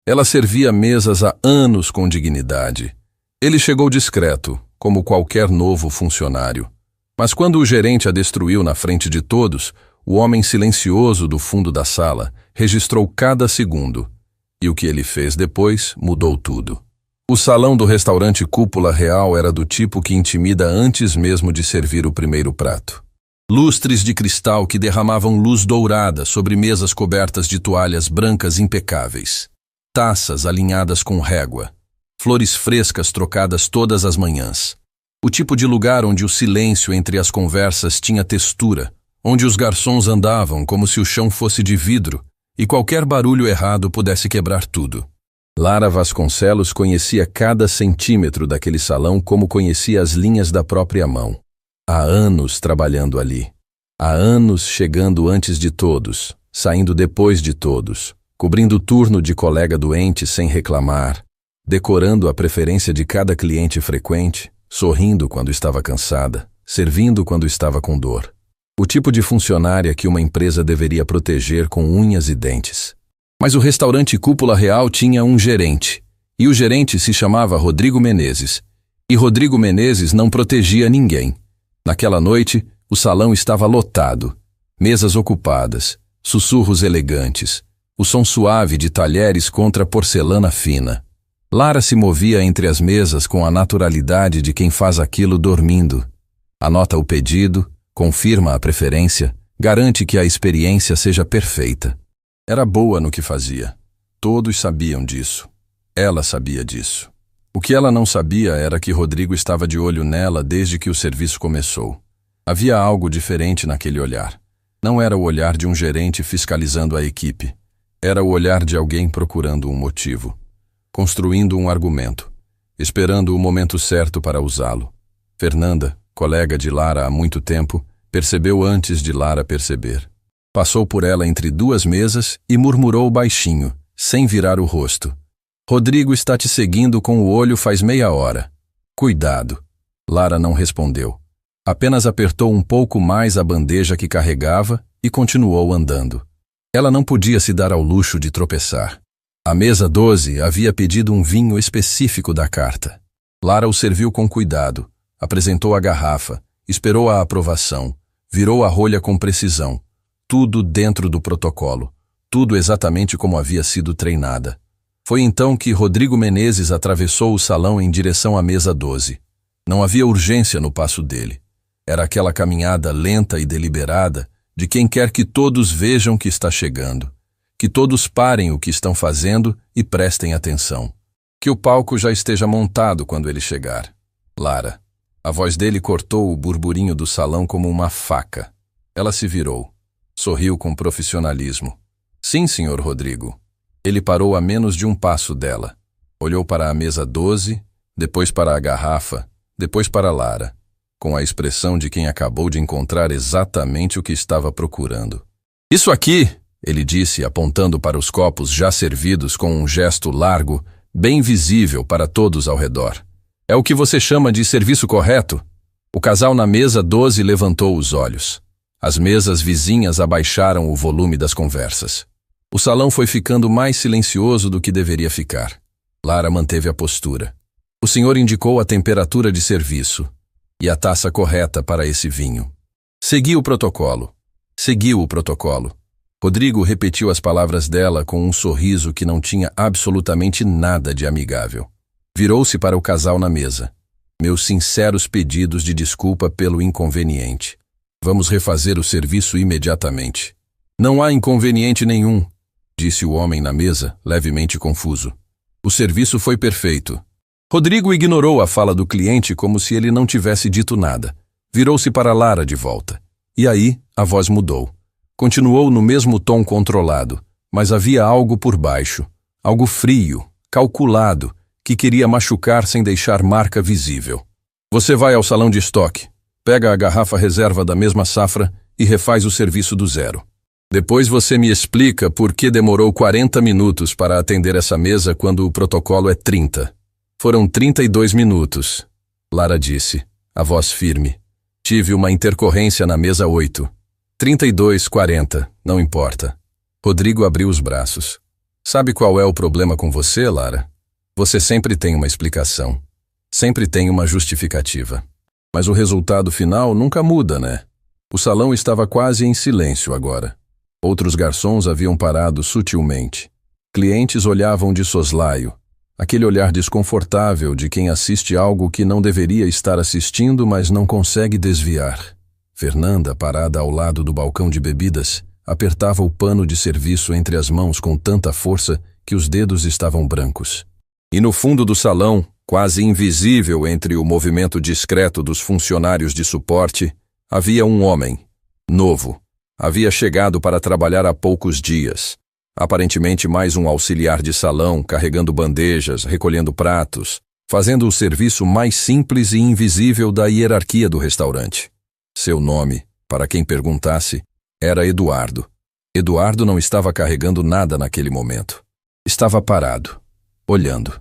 Ela servia mesas há anos com dignidade. Ele chegou discreto, como qualquer novo funcionário. Mas quando o gerente a destruiu na frente de todos, o homem silencioso do fundo da sala registrou cada segundo. E o que ele fez depois mudou tudo. O salão do restaurante Cúpula Real era do tipo que intimida antes mesmo de servir o primeiro prato. Lustres de cristal que derramavam luz dourada sobre mesas cobertas de toalhas brancas impecáveis. Taças alinhadas com régua. Flores frescas trocadas todas as manhãs. O tipo de lugar onde o silêncio entre as conversas tinha textura, onde os garçons andavam como se o chão fosse de vidro e qualquer barulho errado pudesse quebrar tudo. Lara Vasconcelos conhecia cada centímetro daquele salão como conhecia as linhas da própria mão. Há anos trabalhando ali. Há anos chegando antes de todos, saindo depois de todos, cobrindo o turno de colega doente sem reclamar, decorando a preferência de cada cliente frequente, sorrindo quando estava cansada, servindo quando estava com dor. O tipo de funcionária que uma empresa deveria proteger com unhas e dentes. Mas o restaurante Cúpula Real tinha um gerente, e o gerente se chamava Rodrigo Menezes. E Rodrigo Menezes não protegia ninguém. Naquela noite, o salão estava lotado, mesas ocupadas, sussurros elegantes, o som suave de talheres contra porcelana fina. Lara se movia entre as mesas com a naturalidade de quem faz aquilo dormindo. Anota o pedido, confirma a preferência, garante que a experiência seja perfeita. Era boa no que fazia. Todos sabiam disso. Ela sabia disso. O que ela não sabia era que Rodrigo estava de olho nela desde que o serviço começou. Havia algo diferente naquele olhar. Não era o olhar de um gerente fiscalizando a equipe. Era o olhar de alguém procurando um motivo, construindo um argumento, esperando o momento certo para usá-lo. Fernanda, colega de Lara há muito tempo, percebeu antes de Lara perceber. Passou por ela entre duas mesas e murmurou baixinho, sem virar o rosto. Rodrigo está te seguindo com o olho faz meia hora. Cuidado. Lara não respondeu. Apenas apertou um pouco mais a bandeja que carregava e continuou andando. Ela não podia se dar ao luxo de tropeçar. A mesa 12 havia pedido um vinho específico da carta. Lara o serviu com cuidado, apresentou a garrafa, esperou a aprovação, virou a rolha com precisão. Tudo dentro do protocolo, tudo exatamente como havia sido treinada. Foi então que Rodrigo Menezes atravessou o salão em direção à mesa 12. Não havia urgência no passo dele. Era aquela caminhada lenta e deliberada de quem quer que todos vejam que está chegando, que todos parem o que estão fazendo e prestem atenção. Que o palco já esteja montado quando ele chegar. Lara. A voz dele cortou o burburinho do salão como uma faca. Ela se virou. Sorriu com profissionalismo. Sim, senhor Rodrigo. Ele parou a menos de um passo dela. Olhou para a mesa 12, depois para a garrafa, depois para Lara, com a expressão de quem acabou de encontrar exatamente o que estava procurando. Isso aqui, ele disse, apontando para os copos já servidos com um gesto largo, bem visível para todos ao redor. É o que você chama de serviço correto? O casal na mesa 12 levantou os olhos. As mesas vizinhas abaixaram o volume das conversas. O salão foi ficando mais silencioso do que deveria ficar. Lara manteve a postura. O senhor indicou a temperatura de serviço e a taça correta para esse vinho. Seguiu o protocolo. Seguiu o protocolo. Rodrigo repetiu as palavras dela com um sorriso que não tinha absolutamente nada de amigável. Virou-se para o casal na mesa. Meus sinceros pedidos de desculpa pelo inconveniente. Vamos refazer o serviço imediatamente. Não há inconveniente nenhum, disse o homem na mesa, levemente confuso. O serviço foi perfeito. Rodrigo ignorou a fala do cliente como se ele não tivesse dito nada. Virou-se para Lara de volta. E aí, a voz mudou. Continuou no mesmo tom controlado, mas havia algo por baixo. Algo frio, calculado, que queria machucar sem deixar marca visível. Você vai ao salão de estoque, pega a garrafa reserva da mesma safra e refaz o serviço do zero. Depois você me explica por que demorou 40 minutos para atender essa mesa quando o protocolo é 30. Foram 32 minutos, Lara disse, a voz firme. Tive uma intercorrência na mesa 8. 32, 40, não importa. Rodrigo abriu os braços. Sabe qual é o problema com você, Lara? Você sempre tem uma explicação. Sempre tem uma justificativa. Mas o resultado final nunca muda, né? O salão estava quase em silêncio agora. Outros garçons haviam parado sutilmente. Clientes olhavam de soslaio. Aquele olhar desconfortável de quem assiste algo que não deveria estar assistindo, mas não consegue desviar. Fernanda, parada ao lado do balcão de bebidas, apertava o pano de serviço entre as mãos com tanta força que os dedos estavam brancos. E no fundo do salão, quase invisível entre o movimento discreto dos funcionários de suporte, havia um homem, novo. Havia chegado para trabalhar há poucos dias. Aparentemente mais um auxiliar de salão, carregando bandejas, recolhendo pratos, fazendo o serviço mais simples e invisível da hierarquia do restaurante. Seu nome, para quem perguntasse, era Eduardo. Eduardo não estava carregando nada naquele momento. Estava parado, olhando.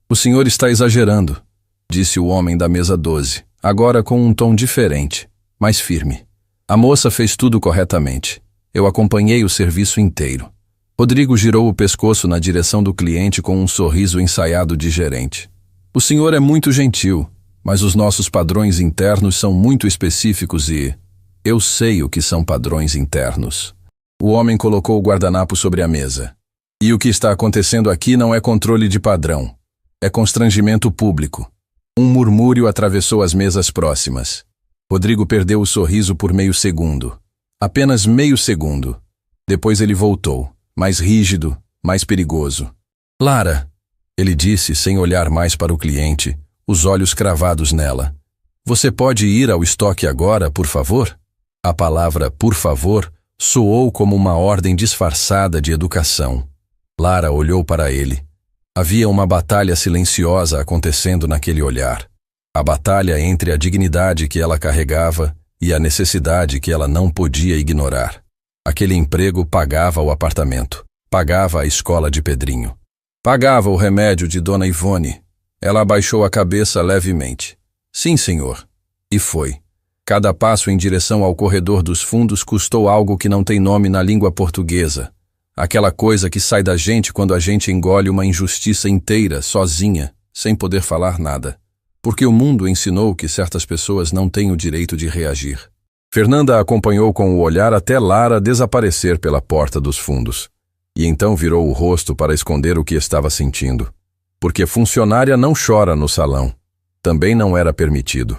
"O senhor está exagerando", disse o homem da mesa 12, agora com um tom diferente, mais firme. "A moça fez tudo corretamente. Eu acompanhei o serviço inteiro." Rodrigo girou o pescoço na direção do cliente com um sorriso ensaiado de gerente. "O senhor é muito gentil, mas os nossos padrões internos são muito específicos e... eu sei o que são padrões internos." O homem colocou o guardanapo sobre a mesa. "E o que está acontecendo aqui não é controle de padrão. É constrangimento público." Um murmúrio atravessou as mesas próximas. Rodrigo perdeu o sorriso por meio segundo. Apenas meio segundo. Depois ele voltou, mais rígido, mais perigoso. "Lara", ele disse sem olhar mais para o cliente, os olhos cravados nela. "Você pode ir ao estoque agora, por favor?" A palavra "por favor" soou como uma ordem disfarçada de educação. Lara olhou para ele. Havia uma batalha silenciosa acontecendo naquele olhar. A batalha entre a dignidade que ela carregava e a necessidade que ela não podia ignorar. Aquele emprego pagava o apartamento, pagava a escola de Pedrinho, pagava o remédio de Dona Ivone. Ela abaixou a cabeça levemente. "Sim, senhor." E foi. Cada passo em direção ao corredor dos fundos custou algo que não tem nome na língua portuguesa. Aquela coisa que sai da gente quando a gente engole uma injustiça inteira, sozinha, sem poder falar nada. Porque o mundo ensinou que certas pessoas não têm o direito de reagir. Fernanda acompanhou com o olhar até Lara desaparecer pela porta dos fundos. E então virou o rosto para esconder o que estava sentindo. Porque funcionária não chora no salão. Também não era permitido.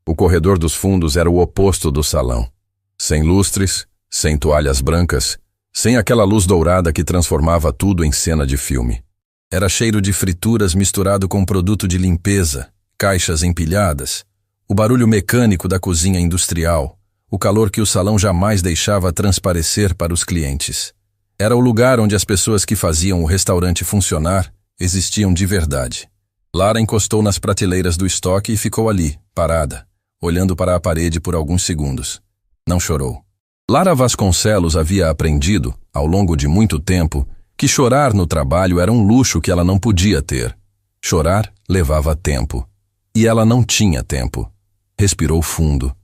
O corredor dos fundos era o oposto do salão. Sem lustres, sem toalhas brancas, sem aquela luz dourada que transformava tudo em cena de filme. Era cheiro de frituras misturado com produto de limpeza, caixas empilhadas, o barulho mecânico da cozinha industrial, o calor que o salão jamais deixava transparecer para os clientes. Era o lugar onde as pessoas que faziam o restaurante funcionar existiam de verdade. Lara encostou nas prateleiras do estoque e ficou ali, parada, olhando para a parede por alguns segundos. Não chorou. Lara Vasconcelos havia aprendido, ao longo de muito tempo, que chorar no trabalho era um luxo que ela não podia ter. Chorar levava tempo. E ela não tinha tempo. Respirou fundo.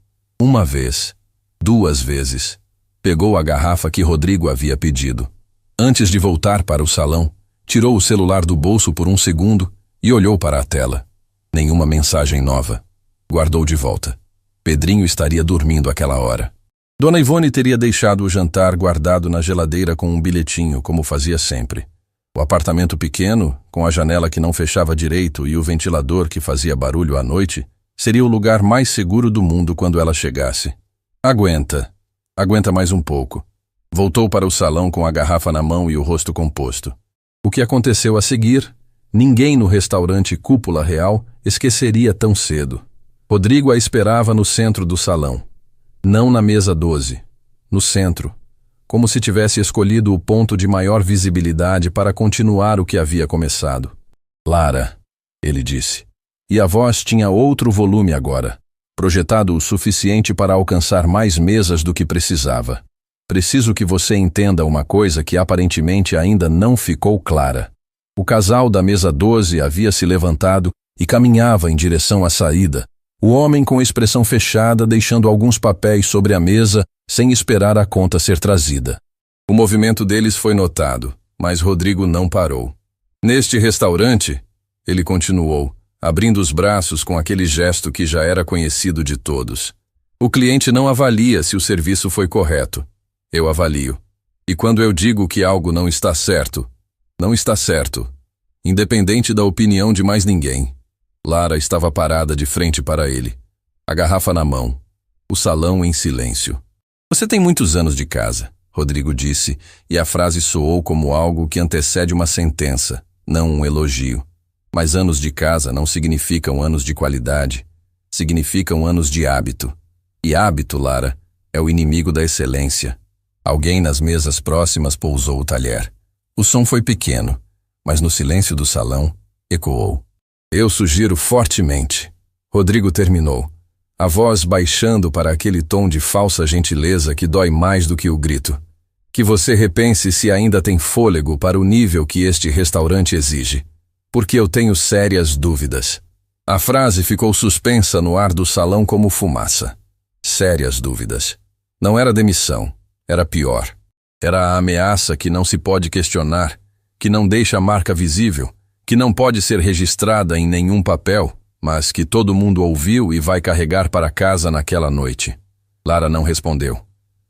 Uma vez. 2 vezes. Pegou a garrafa que Rodrigo havia pedido. Antes de voltar para o salão, tirou o celular do bolso por um segundo e olhou para a tela. Nenhuma mensagem nova. Guardou de volta. Pedrinho estaria dormindo àquela hora. Dona Ivone teria deixado o jantar guardado na geladeira com um bilhetinho, como fazia sempre. O apartamento pequeno, com a janela que não fechava direito e o ventilador que fazia barulho à noite, seria o lugar mais seguro do mundo quando ela chegasse. Aguenta mais um pouco. Voltou para o salão com a garrafa na mão e o rosto composto. O que aconteceu a seguir, ninguém no restaurante Cúpula Real esqueceria tão cedo. Rodrigo a esperava no centro do salão. Não na mesa 12. No centro. Como se tivesse escolhido o ponto de maior visibilidade para continuar o que havia começado. "Lara", ele disse. E a voz tinha outro volume agora, projetado o suficiente para alcançar mais mesas do que precisava. "Preciso que você entenda uma coisa que aparentemente ainda não ficou clara." O casal da mesa 12 havia se levantado e caminhava em direção à saída, o homem com a expressão fechada deixando alguns papéis sobre a mesa sem esperar a conta ser trazida. O movimento deles foi notado. Mas Rodrigo não parou. Neste restaurante, ele continuou, abrindo os braços com aquele gesto que já era conhecido de todos. O cliente não avalia se o serviço foi correto. Eu avalio. E quando eu digo que algo não está certo, não está certo, independente da opinião de mais ninguém. Lara estava parada de frente para ele, a garrafa na mão, o salão em silêncio. Você tem muitos anos de casa, Rodrigo disse, e a frase soou como algo que antecede uma sentença, não um elogio. Mas anos de casa não significam anos de qualidade, significam anos de hábito. E hábito, Lara, é o inimigo da excelência. Alguém nas mesas próximas pousou o talher. O som foi pequeno, mas no silêncio do salão ecoou. Eu sugiro fortemente. Rodrigo terminou, a voz baixando para aquele tom de falsa gentileza que dói mais do que o grito. Que você repense se ainda tem fôlego para o nível que este restaurante exige. Porque eu tenho sérias dúvidas. A frase ficou suspensa no ar do salão como fumaça. Sérias dúvidas. Não era demissão, era pior. Era a ameaça que não se pode questionar, que não deixa marca visível, que não pode ser registrada em nenhum papel, mas que todo mundo ouviu e vai carregar para casa naquela noite. Lara não respondeu.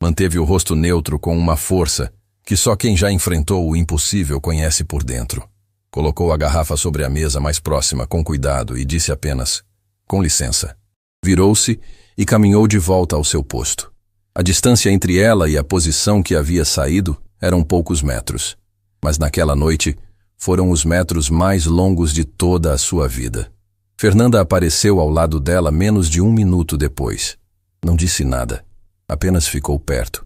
Manteve o rosto neutro com uma força que só quem já enfrentou o impossível conhece por dentro. Colocou a garrafa sobre a mesa mais próxima com cuidado e disse apenas, com licença. Virou-se e caminhou de volta ao seu posto. A distância entre ela e a posição que havia saído eram poucos metros, mas naquela noite foram os metros mais longos de toda a sua vida. Fernanda apareceu ao lado dela menos de 1 minuto depois. Não disse nada, apenas ficou perto.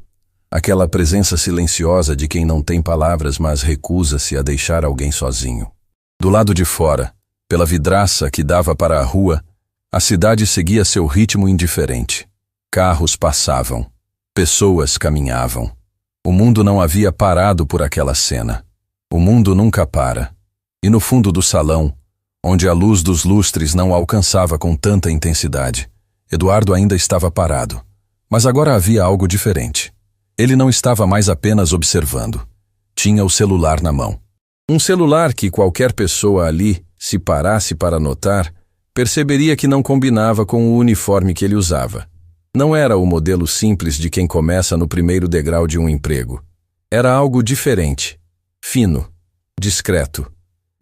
Aquela presença silenciosa de quem não tem palavras, mas recusa-se a deixar alguém sozinho. Do lado de fora, pela vidraça que dava para a rua, a cidade seguia seu ritmo indiferente. Carros passavam, pessoas caminhavam. O mundo não havia parado por aquela cena. O mundo nunca para. E no fundo do salão, onde a luz dos lustres não alcançava com tanta intensidade, Eduardo ainda estava parado. Mas agora havia algo diferente. Ele não estava mais apenas observando. Tinha o celular na mão. Um celular que qualquer pessoa ali, se parasse para notar, perceberia que não combinava com o uniforme que ele usava. Não era o modelo simples de quem começa no primeiro degrau de um emprego. Era algo diferente, fino, discreto,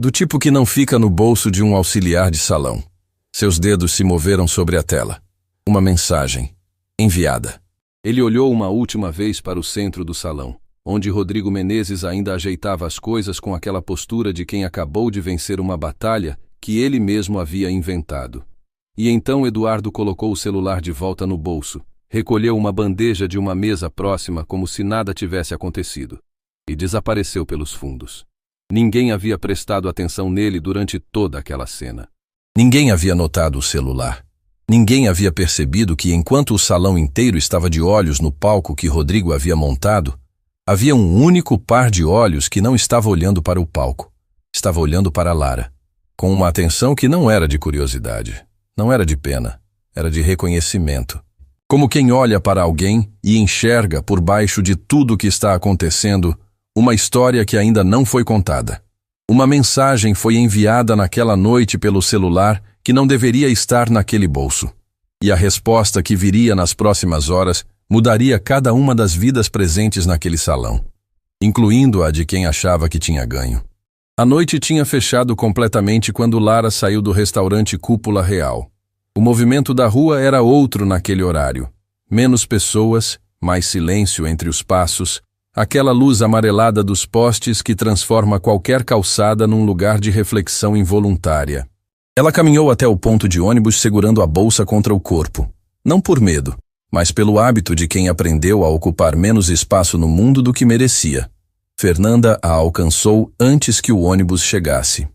do tipo que não fica no bolso de um auxiliar de salão. Seus dedos se moveram sobre a tela. Uma mensagem, enviada. Ele olhou uma última vez para o centro do salão, onde Rodrigo Menezes ainda ajeitava as coisas com aquela postura de quem acabou de vencer uma batalha que ele mesmo havia inventado. E então Eduardo colocou o celular de volta no bolso, recolheu uma bandeja de uma mesa próxima como se nada tivesse acontecido, e desapareceu pelos fundos. Ninguém havia prestado atenção nele durante toda aquela cena. Ninguém havia notado o celular. Ninguém havia percebido que enquanto o salão inteiro estava de olhos no palco que Rodrigo havia montado, havia um único par de olhos que não estava olhando para o palco. Estava olhando para Lara, com uma atenção que não era de curiosidade, não era de pena, era de reconhecimento. Como quem olha para alguém e enxerga por baixo de tudo o que está acontecendo uma história que ainda não foi contada. Uma mensagem foi enviada naquela noite pelo celular que não deveria estar naquele bolso. E a resposta que viria nas próximas horas mudaria cada uma das vidas presentes naquele salão, incluindo a de quem achava que tinha ganho. A noite tinha fechado completamente quando Lara saiu do restaurante Cúpula Real. O movimento da rua era outro naquele horário. Menos pessoas, mais silêncio entre os passos, aquela luz amarelada dos postes que transforma qualquer calçada num lugar de reflexão involuntária. Ela caminhou até o ponto de ônibus segurando a bolsa contra o corpo, não por medo, mas pelo hábito de quem aprendeu a ocupar menos espaço no mundo do que merecia. Fernanda a alcançou antes que o ônibus chegasse.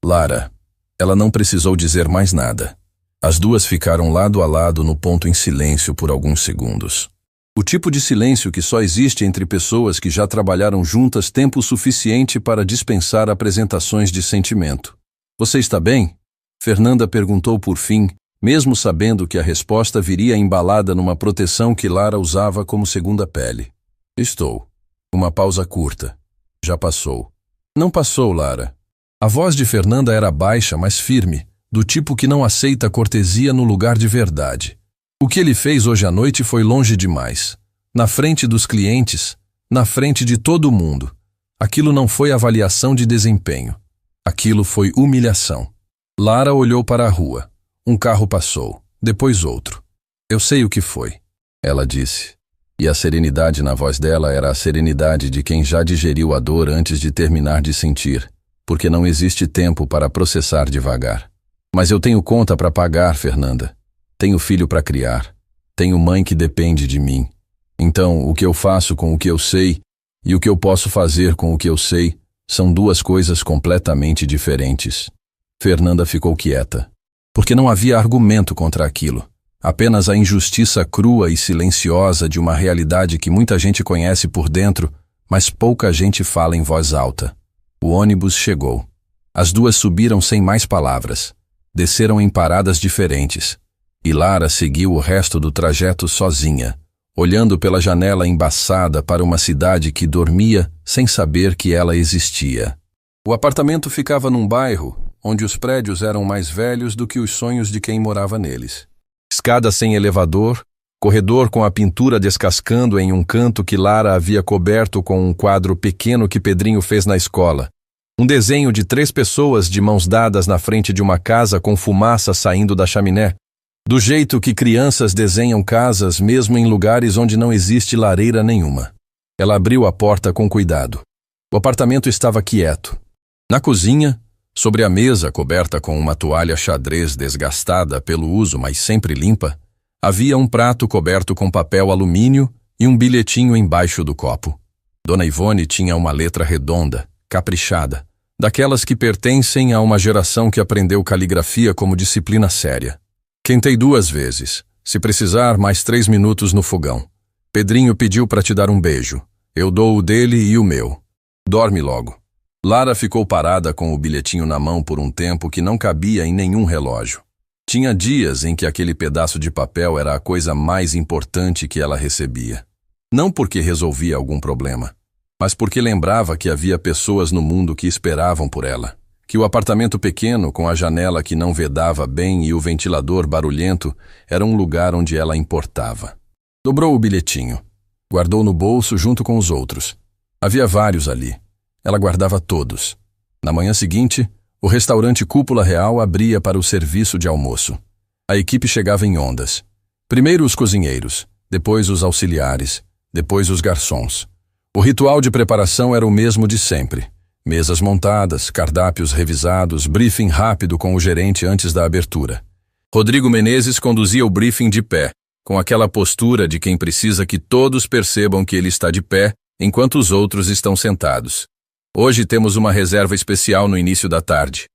Lara. Ela não precisou dizer mais nada. As duas ficaram lado a lado no ponto em silêncio por alguns segundos. O tipo de silêncio que só existe entre pessoas que já trabalharam juntas tempo suficiente para dispensar apresentações de sentimento. Você está bem? Fernanda perguntou por fim, mesmo sabendo que a resposta viria embalada numa proteção que Lara usava como segunda pele. Estou. Uma pausa curta. Já passou. Não passou, Lara. A voz de Fernanda era baixa, mas firme, do tipo que não aceita cortesia no lugar de verdade. O que ele fez hoje à noite foi longe demais. Na frente dos clientes, na frente de todo mundo. Aquilo não foi avaliação de desempenho. Aquilo foi humilhação. Lara olhou para a rua. Um carro passou, depois outro. Eu sei o que foi, ela disse. E a serenidade na voz dela era a serenidade de quem já digeriu a dor antes de terminar de sentir, porque não existe tempo para processar devagar. Mas eu tenho conta para pagar, Fernanda. Tenho filho para criar. Tenho mãe que depende de mim. Então, o que eu faço com o que eu sei e o que eu posso fazer com o que eu sei são duas coisas completamente diferentes. Fernanda ficou quieta, porque não havia argumento contra aquilo. Apenas a injustiça crua e silenciosa de uma realidade que muita gente conhece por dentro, mas pouca gente fala em voz alta. O ônibus chegou. As duas subiram sem mais palavras. Desceram em paradas diferentes. E Lara seguiu o resto do trajeto sozinha, olhando pela janela embaçada para uma cidade que dormia sem saber que ela existia. O apartamento ficava num bairro onde os prédios eram mais velhos do que os sonhos de quem morava neles. Escada sem elevador, corredor com a pintura descascando em um canto que Lara havia coberto com um quadro pequeno que Pedrinho fez na escola. Um desenho de 3 pessoas de mãos dadas na frente de uma casa com fumaça saindo da chaminé. Do jeito que crianças desenham casas mesmo em lugares onde não existe lareira nenhuma. Ela abriu a porta com cuidado. O apartamento estava quieto. Na cozinha, sobre a mesa coberta com uma toalha xadrez desgastada pelo uso, mas sempre limpa, havia um prato coberto com papel alumínio e um bilhetinho embaixo do copo. Dona Ivone tinha uma letra redonda, caprichada, daquelas que pertencem a uma geração que aprendeu caligrafia como disciplina séria. Quentei 2 vezes. Se precisar, mais 3 minutos no fogão. Pedrinho pediu para te dar um beijo. Eu dou o dele e o meu. Dorme logo. Lara ficou parada com o bilhetinho na mão por um tempo que não cabia em nenhum relógio. Tinha dias em que aquele pedaço de papel era a coisa mais importante que ela recebia. Não porque resolvia algum problema, mas porque lembrava que havia pessoas no mundo que esperavam por ela. Que o apartamento pequeno, com a janela que não vedava bem e o ventilador barulhento, era um lugar onde ela importava. Dobrou o bilhetinho. Guardou no bolso junto com os outros. Havia vários ali. Ela guardava todos. Na manhã seguinte, o restaurante Cúpula Real abria para o serviço de almoço. A equipe chegava em ondas. Primeiro os cozinheiros, depois os auxiliares, depois os garçons. O ritual de preparação era o mesmo de sempre. Mesas montadas, cardápios revisados, briefing rápido com o gerente antes da abertura. Rodrigo Menezes conduzia o briefing de pé, com aquela postura de quem precisa que todos percebam que ele está de pé, enquanto os outros estão sentados. Hoje temos uma reserva especial no início da tarde.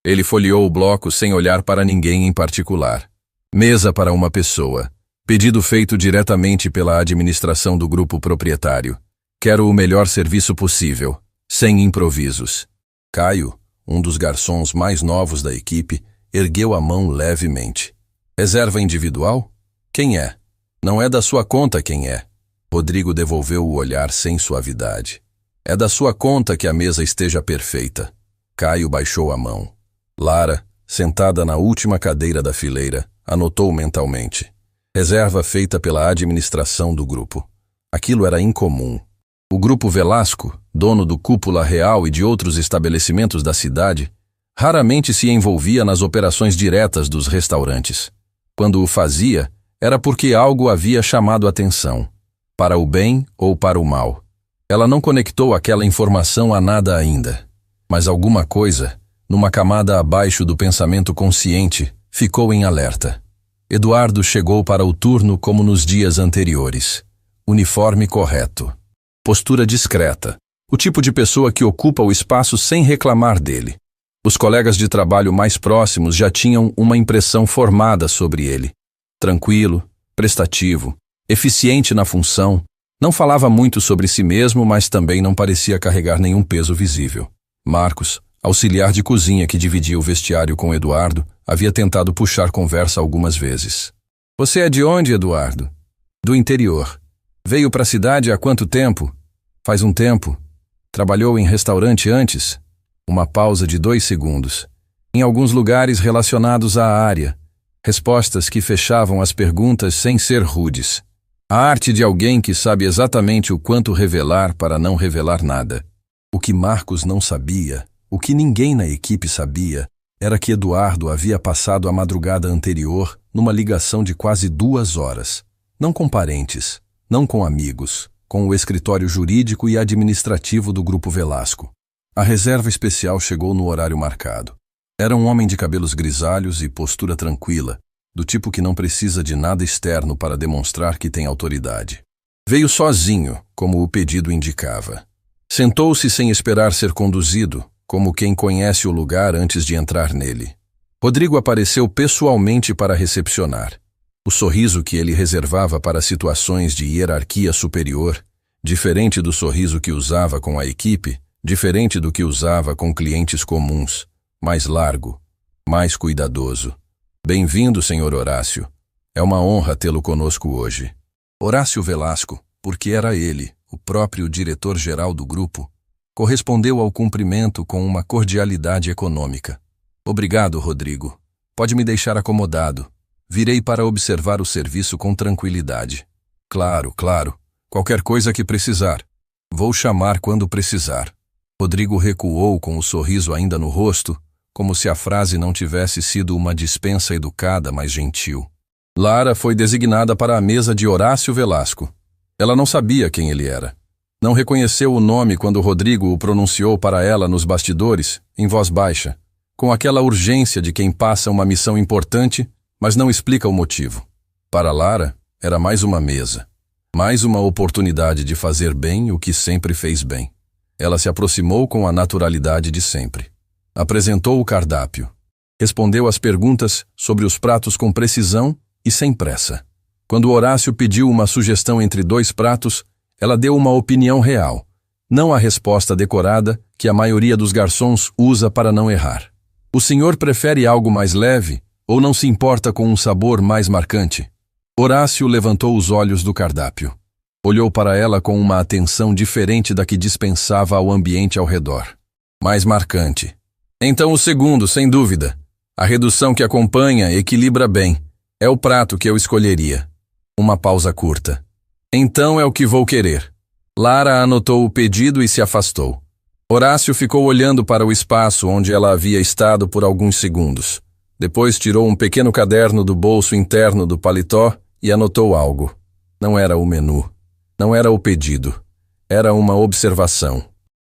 Ele folheou o bloco sem olhar para ninguém em particular. Mesa para uma pessoa. Pedido feito diretamente pela administração do grupo proprietário. Quero o melhor serviço possível. Sem improvisos. Caio, um dos garçons mais novos da equipe, ergueu a mão levemente. Reserva individual? Quem é? Não é da sua conta quem é. Rodrigo devolveu o olhar sem suavidade. É da sua conta que a mesa esteja perfeita. Caio baixou a mão. Lara, sentada na última cadeira da fileira, anotou mentalmente. Reserva feita pela administração do grupo. Aquilo era incomum. O grupo Velasco, dono do Cúpula Real e de outros estabelecimentos da cidade, raramente se envolvia nas operações diretas dos restaurantes. Quando o fazia, era porque algo havia chamado atenção, para o bem ou para o mal. Ela não conectou aquela informação a nada ainda, mas alguma coisa, numa camada abaixo do pensamento consciente, ficou em alerta. Eduardo chegou para o turno como nos dias anteriores. Uniforme correto. Postura discreta. O tipo de pessoa que ocupa o espaço sem reclamar dele. Os colegas de trabalho mais próximos já tinham uma impressão formada sobre ele. Tranquilo, prestativo, eficiente na função. Não falava muito sobre si mesmo, mas também não parecia carregar nenhum peso visível. Marcos, auxiliar de cozinha que dividia o vestiário com Eduardo, havia tentado puxar conversa algumas vezes. Você é de onde, Eduardo? Do interior. Veio para a cidade há quanto tempo? Faz um tempo. Trabalhou em restaurante antes? Uma pausa de 2 segundos. Em alguns lugares relacionados à área. Respostas que fechavam as perguntas sem ser rudes. A arte de alguém que sabe exatamente o quanto revelar para não revelar nada. O que Marcos não sabia, o que ninguém na equipe sabia, era que Eduardo havia passado a madrugada anterior numa ligação de quase 2 horas. Não com parentes, não com amigos, com o escritório jurídico e administrativo do Grupo Velasco. A reserva especial chegou no horário marcado. Era um homem de cabelos grisalhos e postura tranquila, do tipo que não precisa de nada externo para demonstrar que tem autoridade. Veio sozinho, como o pedido indicava. Sentou-se sem esperar ser conduzido, como quem conhece o lugar antes de entrar nele. Rodrigo apareceu pessoalmente para recepcionar. O sorriso que ele reservava para situações de hierarquia superior, diferente do sorriso que usava com a equipe, diferente do que usava com clientes comuns, mais largo, mais cuidadoso. Bem-vindo, Sr. Horácio. É uma honra tê-lo conosco hoje. Horácio Velasco, porque era ele, o próprio diretor-geral do grupo, correspondeu ao cumprimento com uma cordialidade econômica. Obrigado, Rodrigo. Pode me deixar acomodado. Virei para observar o serviço com tranquilidade. Claro, claro. Qualquer coisa que precisar. Vou chamar quando precisar. Rodrigo recuou com o sorriso ainda no rosto, como se a frase não tivesse sido uma dispensa educada, mas gentil. Lara foi designada para a mesa de Horácio Velasco. Ela não sabia quem ele era. Não reconheceu o nome quando Rodrigo o pronunciou para ela nos bastidores, em voz baixa, com aquela urgência de quem passa uma missão importante, mas não explica o motivo. Para Lara, era mais uma mesa, mais uma oportunidade de fazer bem o que sempre fez bem. Ela se aproximou com a naturalidade de sempre. Apresentou o cardápio. Respondeu às perguntas sobre os pratos com precisão e sem pressa. Quando Horácio pediu uma sugestão entre 2 pratos, ela deu uma opinião real, não a resposta decorada que a maioria dos garçons usa para não errar. O senhor prefere algo mais leve ou não se importa com um sabor mais marcante? Horácio levantou os olhos do cardápio. Olhou para ela com uma atenção diferente da que dispensava ao ambiente ao redor. Mais marcante. Então o segundo, sem dúvida. A redução que acompanha equilibra bem. É o prato que eu escolheria. Uma pausa curta. Então é o que vou querer. Lara anotou o pedido e se afastou. Horácio ficou olhando para o espaço onde ela havia estado por alguns segundos. Depois tirou um pequeno caderno do bolso interno do paletó e anotou algo. Não era o menu. Não era o pedido. Era uma observação.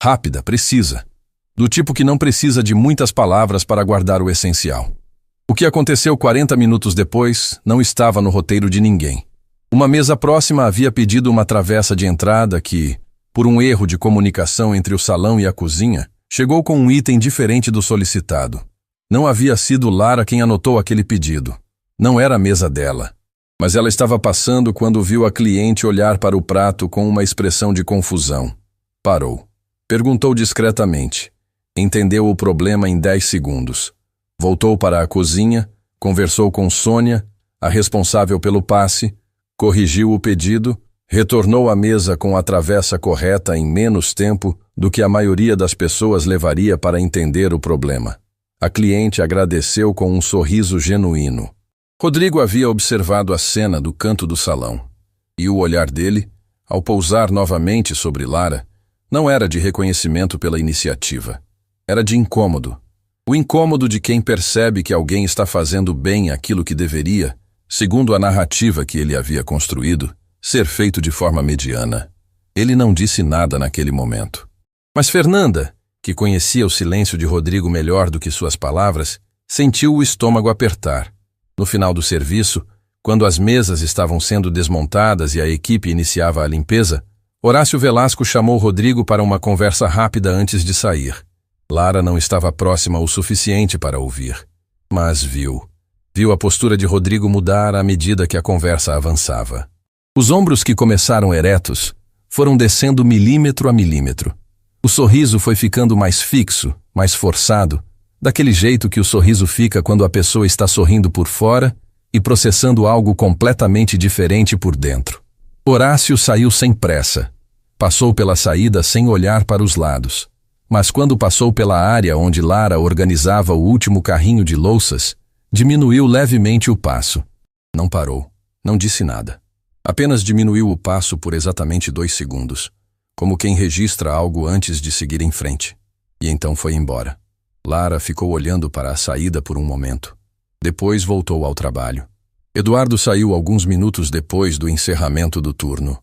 Rápida, precisa. Do tipo que não precisa de muitas palavras para guardar o essencial. O que aconteceu 40 minutos depois não estava no roteiro de ninguém. Uma mesa próxima havia pedido uma travessa de entrada que, por um erro de comunicação entre o salão e a cozinha, chegou com um item diferente do solicitado. Não havia sido Lara quem anotou aquele pedido. Não era a mesa dela. Mas ela estava passando quando viu a cliente olhar para o prato com uma expressão de confusão. Parou. Perguntou discretamente. Entendeu o problema em 10 segundos. Voltou para a cozinha, conversou com Sônia, a responsável pelo passe, corrigiu o pedido, retornou à mesa com a travessa correta em menos tempo do que a maioria das pessoas levaria para entender o problema. A cliente agradeceu com um sorriso genuíno. Rodrigo havia observado a cena do canto do salão, e o olhar dele, ao pousar novamente sobre Lara, não era de reconhecimento pela iniciativa. Era de incômodo. O incômodo de quem percebe que alguém está fazendo bem aquilo que deveria, segundo a narrativa que ele havia construído, ser feito de forma mediana. Ele não disse nada naquele momento. Mas Fernanda, que conhecia o silêncio de Rodrigo melhor do que suas palavras, sentiu o estômago apertar. No final do serviço, quando as mesas estavam sendo desmontadas e a equipe iniciava a limpeza, Horácio Velasco chamou Rodrigo para uma conversa rápida antes de sair. Lara não estava próxima o suficiente para ouvir, mas viu a postura de Rodrigo mudar à medida que a conversa avançava. Os ombros que começaram eretos foram descendo milímetro a milímetro. O sorriso foi ficando mais fixo, mais forçado, daquele jeito que o sorriso fica quando a pessoa está sorrindo por fora e processando algo completamente diferente por dentro. Horácio saiu sem pressa. Passou pela saída sem olhar para os lados. Mas quando passou pela área onde Lara organizava o último carrinho de louças, diminuiu levemente o passo. Não parou, não disse nada. Apenas diminuiu o passo por exatamente 2 segundos, como quem registra algo antes de seguir em frente. E então foi embora. Lara ficou olhando para a saída por um momento. Depois voltou ao trabalho. Eduardo saiu alguns minutos depois do encerramento do turno.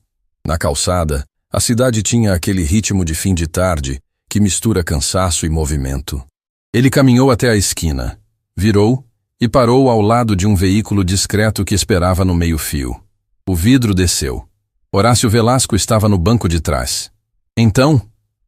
Na calçada, a cidade tinha aquele ritmo de fim de tarde que mistura cansaço e movimento. Ele caminhou até a esquina, virou e parou ao lado de um veículo discreto que esperava no meio-fio. O vidro desceu. Horácio Velasco estava no banco de trás. Então,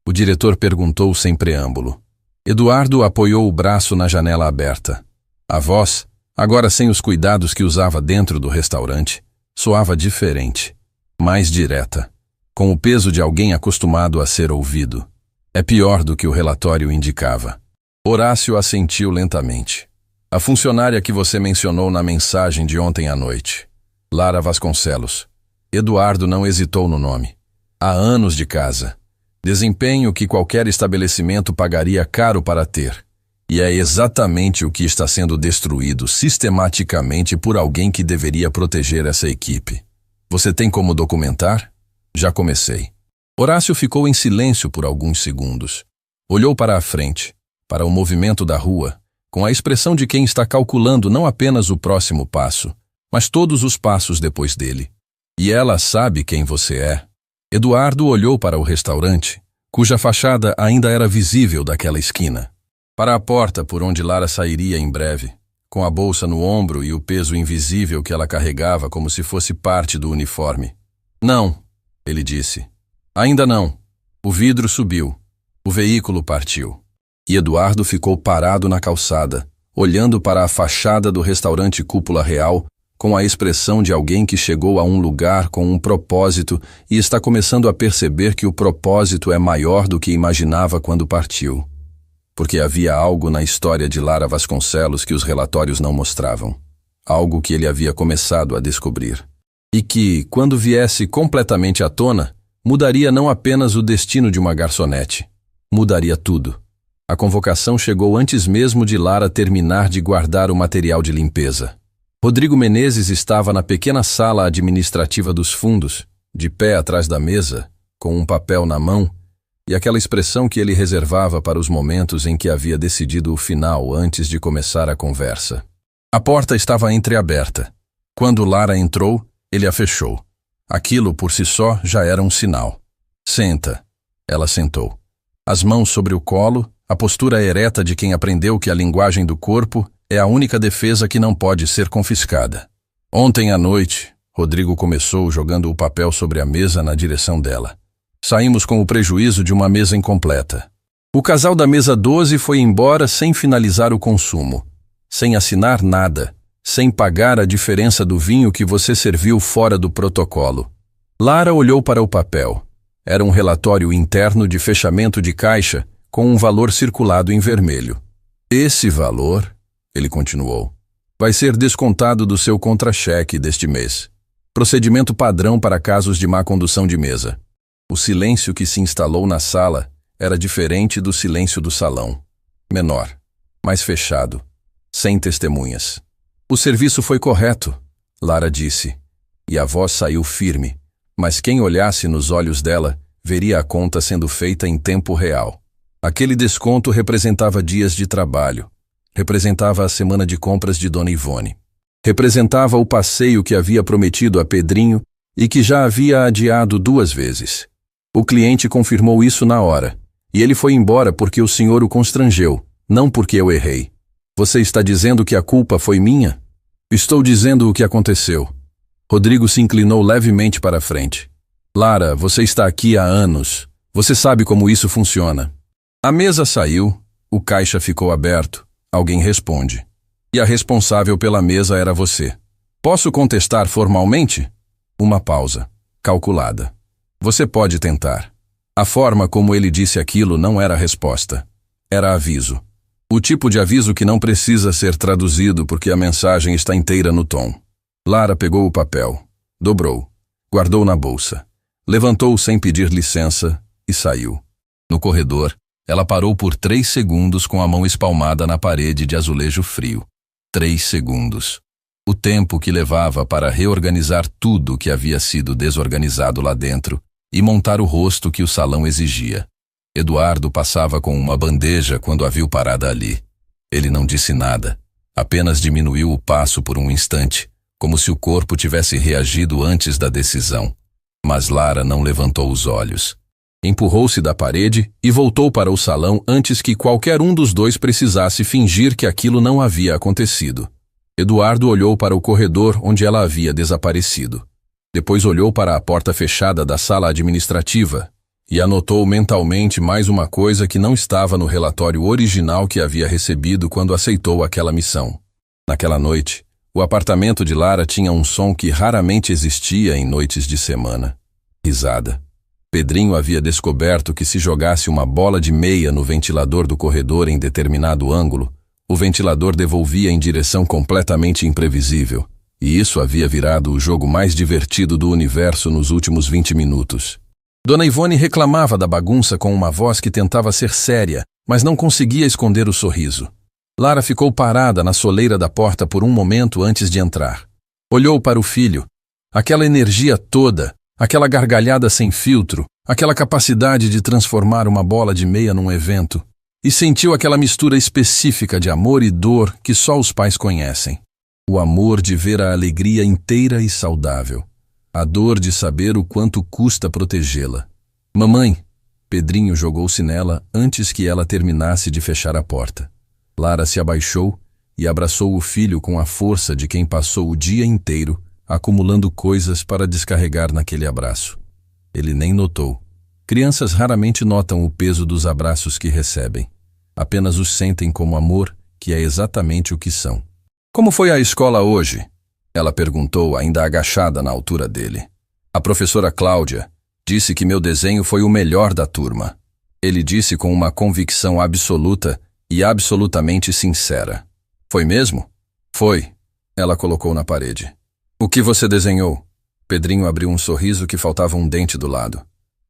o diretor perguntou sem preâmbulo. Eduardo apoiou o braço na janela aberta. A voz, agora sem os cuidados que usava dentro do restaurante, soava diferente, mais direta, com o peso de alguém acostumado a ser ouvido. É pior do que o relatório indicava. Horácio assentiu lentamente. A funcionária que você mencionou na mensagem de ontem à noite. Lara Vasconcelos. Eduardo não hesitou no nome. Há anos de casa. Desempenho que qualquer estabelecimento pagaria caro para ter. E é exatamente o que está sendo destruído sistematicamente por alguém que deveria proteger essa equipe. Você tem como documentar? Já comecei. Horácio ficou em silêncio por alguns segundos. Olhou para a frente, para o movimento da rua, com a expressão de quem está calculando não apenas o próximo passo, mas todos os passos depois dele. E ela sabe quem você é. Eduardo olhou para o restaurante, cuja fachada ainda era visível daquela esquina. Para a porta por onde Lara sairia em breve, com a bolsa no ombro e o peso invisível que ela carregava como se fosse parte do uniforme. Não, ele disse. Ainda não. O vidro subiu. O veículo partiu. E Eduardo ficou parado na calçada, olhando para a fachada do restaurante Cúpula Real, com a expressão de alguém que chegou a um lugar com um propósito e está começando a perceber que o propósito é maior do que imaginava quando partiu. Porque havia algo na história de Lara Vasconcelos que os relatórios não mostravam. Algo que ele havia começado a descobrir. E que, quando viesse completamente à tona, mudaria não apenas o destino de uma garçonete. Mudaria tudo. A convocação chegou antes mesmo de Lara terminar de guardar o material de limpeza. Rodrigo Menezes estava na pequena sala administrativa dos fundos, de pé atrás da mesa, com um papel na mão, e aquela expressão que ele reservava para os momentos em que havia decidido o final antes de começar a conversa. A porta estava entreaberta. Quando Lara entrou, ele a fechou. Aquilo, por si só, já era um sinal. Senta. Ela sentou. As mãos sobre o colo, a postura ereta de quem aprendeu que a linguagem do corpo é a única defesa que não pode ser confiscada. Ontem à noite, Rodrigo começou jogando o papel sobre a mesa na direção dela. Saímos com o prejuízo de uma mesa incompleta. O casal da mesa 12 foi embora sem finalizar o consumo, sem assinar nada, sem pagar a diferença do vinho que você serviu fora do protocolo. Lara olhou para o papel. Era um relatório interno de fechamento de caixa com um valor circulado em vermelho. Esse valor, ele continuou, vai ser descontado do seu contra-cheque deste mês. Procedimento padrão para casos de má condução de mesa. O silêncio que se instalou na sala era diferente do silêncio do salão. Menor, mais fechado, sem testemunhas. O serviço foi correto, Lara disse, e a voz saiu firme, mas quem olhasse nos olhos dela veria a conta sendo feita em tempo real. Aquele desconto representava dias de trabalho, representava a semana de compras de Dona Ivone, representava o passeio que havia prometido a Pedrinho e que já havia adiado 2 vezes. O cliente confirmou isso na hora, e ele foi embora porque o senhor o constrangeu, não porque eu errei. Você está dizendo que a culpa foi minha? Estou dizendo o que aconteceu. Rodrigo se inclinou levemente para a frente. Lara, você está aqui há anos. Você sabe como isso funciona. A mesa saiu, o caixa ficou aberto. Alguém responde. E a responsável pela mesa era você. Posso contestar formalmente? Uma pausa, calculada. Você pode tentar. A forma como ele disse aquilo não era resposta. Era aviso. O tipo de aviso que não precisa ser traduzido porque a mensagem está inteira no tom. Lara pegou o papel, dobrou, guardou na bolsa. levantou sem pedir licença e saiu. No corredor, ela parou por 3 segundos com a mão espalmada na parede de azulejo frio. 3 segundos. O tempo que levava para reorganizar tudo que havia sido desorganizado lá dentro e montar o rosto que o salão exigia. Eduardo passava com uma bandeja quando a viu parada ali. Ele não disse nada, apenas diminuiu o passo por um instante, como se o corpo tivesse reagido antes da decisão. Mas Lara não levantou os olhos. Empurrou-se da parede e voltou para o salão antes que qualquer um dos dois precisasse fingir que aquilo não havia acontecido. Eduardo olhou para o corredor onde ela havia desaparecido. Depois olhou para a porta fechada da sala administrativa e anotou mentalmente mais uma coisa que não estava no relatório original que havia recebido quando aceitou aquela missão. Naquela noite, o apartamento de Lara tinha um som que raramente existia em noites de semana. Risada. Pedrinho havia descoberto que se jogasse uma bola de meia no ventilador do corredor em determinado ângulo, o ventilador devolvia em direção completamente imprevisível, e isso havia virado o jogo mais divertido do universo nos últimos 20 minutos. Dona Ivone reclamava da bagunça com uma voz que tentava ser séria, mas não conseguia esconder o sorriso. Lara ficou parada na soleira da porta por um momento antes de entrar. Olhou para o filho. Aquela energia toda, aquela gargalhada sem filtro, aquela capacidade de transformar uma bola de meia num evento. E sentiu aquela mistura específica de amor e dor que só os pais conhecem. O amor de ver a alegria inteira e saudável. A dor de saber o quanto custa protegê-la. Mamãe! Pedrinho jogou-se nela antes que ela terminasse de fechar a porta. Lara se abaixou e abraçou o filho com a força de quem passou o dia inteiro acumulando coisas para descarregar naquele abraço. Ele nem notou. Crianças raramente notam o peso dos abraços que recebem. Apenas os sentem como amor, que é exatamente o que são. Como foi a escola hoje? Ela perguntou, ainda agachada na altura dele. A professora Cláudia disse que meu desenho foi o melhor da turma. Ele disse com uma convicção absoluta e absolutamente sincera. Foi mesmo? Foi. Ela colocou na parede. O que você desenhou? Pedrinho abriu um sorriso que faltava um dente do lado.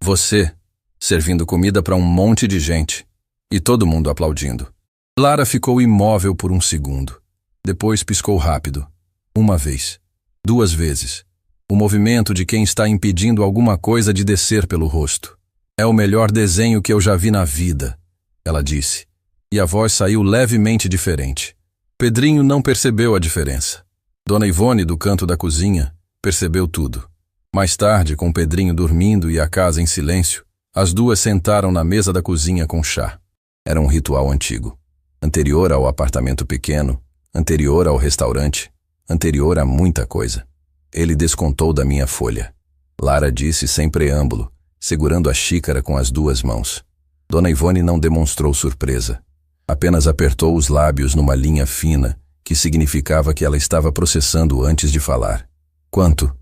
Você, servindo comida para um monte de gente. E todo mundo aplaudindo. Lara ficou imóvel por um segundo. Depois piscou rápido. 1 vez. 2 vezes. O movimento de quem está impedindo alguma coisa de descer pelo rosto. É o melhor desenho que eu já vi na vida, ela disse. E a voz saiu levemente diferente. Pedrinho não percebeu a diferença. Dona Ivone, do canto da cozinha, percebeu tudo. Mais tarde, com Pedrinho dormindo e a casa em silêncio, as duas sentaram na mesa da cozinha com chá. Era um ritual antigo. Anterior ao apartamento pequeno, anterior ao restaurante, anterior a muita coisa. Ele descontou da minha folha. Lara disse sem preâmbulo, segurando a xícara com as 2 mãos. Dona Ivone não demonstrou surpresa. Apenas apertou os lábios numa linha fina, que significava que ela estava processando antes de falar. Quanto?